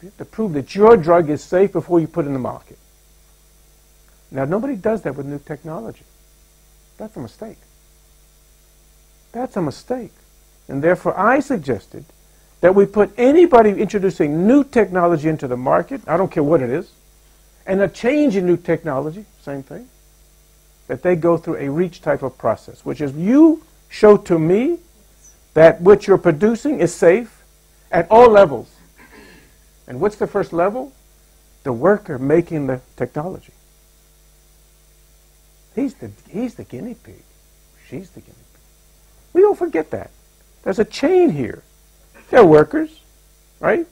You have to prove that your drug is safe before you put it in the market. Now, nobody does that with new technology. That's a mistake. That's a mistake. And therefore, I suggested that we put anybody introducing new technology into the market, I don't care what it is, and a change in new technology, same thing, that they go through a REACH type of process, which is you show to me that what you're producing is safe at all levels. And what's the first level? The worker making the technology. He's the guinea pig. She's the guinea pig. We don't forget that. There's a chain here. There are workers, right?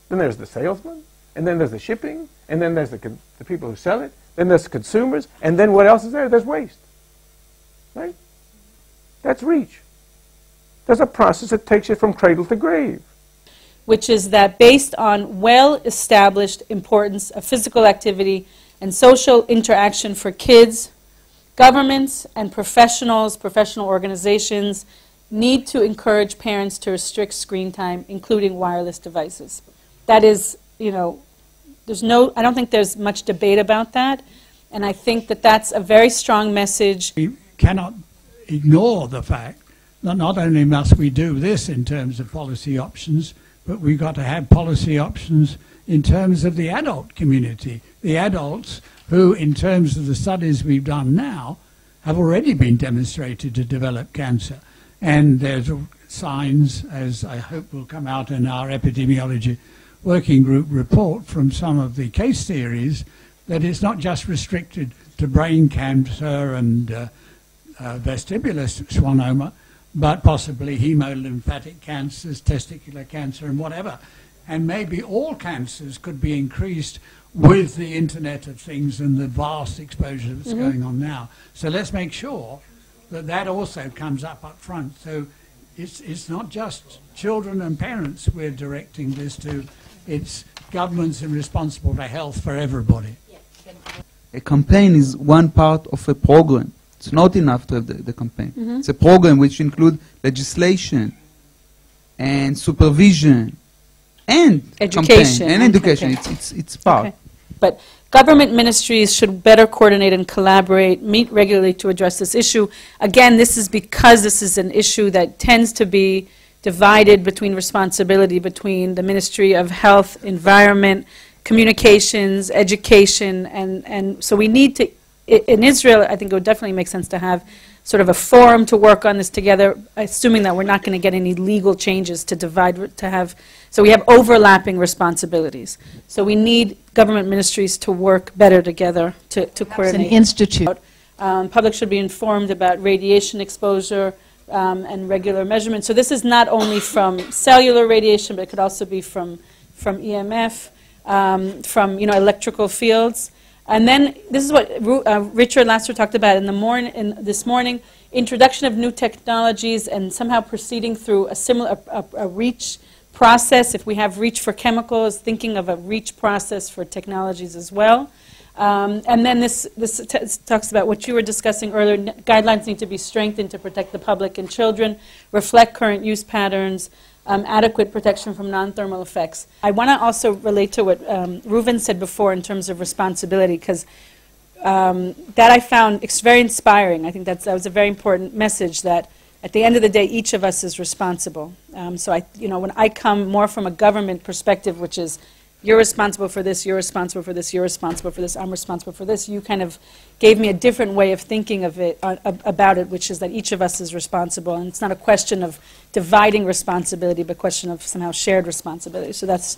Then there's the salesman, and then there's the shipping, and then there's the people who sell it, then there's consumers, and then what else is there? There's waste, right? That's REACH. There's a process that takes you from cradle to grave. Which is that based on well-established importance of physical activity and social interaction for kids, governments and professional organizations need to encourage parents to restrict screen time, including wireless devices. That is, you know, I don't think there's much debate about that, and I think that that's a very strong message. We cannot ignore the fact that not only must we do this in terms of policy options, but we've got to have policy options in terms of the adult community, the adults who, in terms of the studies we've done now, have already been demonstrated to develop cancer. And there's signs, as I hope will come out in our epidemiology working group report from some of the case series, that it's not just restricted to brain cancer and vestibular schwannoma, but possibly hemolymphatic cancers, testicular cancer, and whatever. And maybe all cancers could be increased with the Internet of Things and the vast exposure that's going on now. So let's make sure that that also comes up front. So it's not just children and parents we're directing this to, it's governments and responsible for health for everybody. A campaign is one part of a program. It's not enough to have the campaign. It's a program which includes legislation and supervision and education campaign and education. It's part. Okay. But government ministries should better coordinate and collaborate, meet regularly to address this issue. Again, this is because this is an issue that tends to be divided between responsibility between the Ministry of Health, Environment, Communications, Education, and so we need to, in Israel, I think it would definitely make sense to have sort of a forum to work on this together, assuming that we're not going to get any legal changes to divide, to have, so we have overlapping responsibilities. So we need government ministries to work better together to coordinate. An institute. Public should be informed about radiation exposure and regular measurement. So this is not only from cellular radiation, but it could also be from EMF, from electrical fields. And then this is what Richard Lasser talked about this morning, introduction of new technologies and somehow proceeding through a similar a REACH process. If we have REACH for chemicals, thinking of a REACH process for technologies as well. And then this talks about what you were discussing earlier. Guidelines need to be strengthened to protect the public and children, reflect current use patterns, adequate protection from non-thermal effects. I want to also relate to what Reuven said before in terms of responsibility, because that I found very inspiring. I think that was a very important message, that at the end of the day, each of us is responsible. So when I come more from a government perspective, which is you're responsible for this, you're responsible for this, you're responsible for this, I'm responsible for this, you kind of gave me a different way of thinking of it, about it, which is that each of us is responsible. And it's not a question of dividing responsibility, but a question of somehow shared responsibility. So that's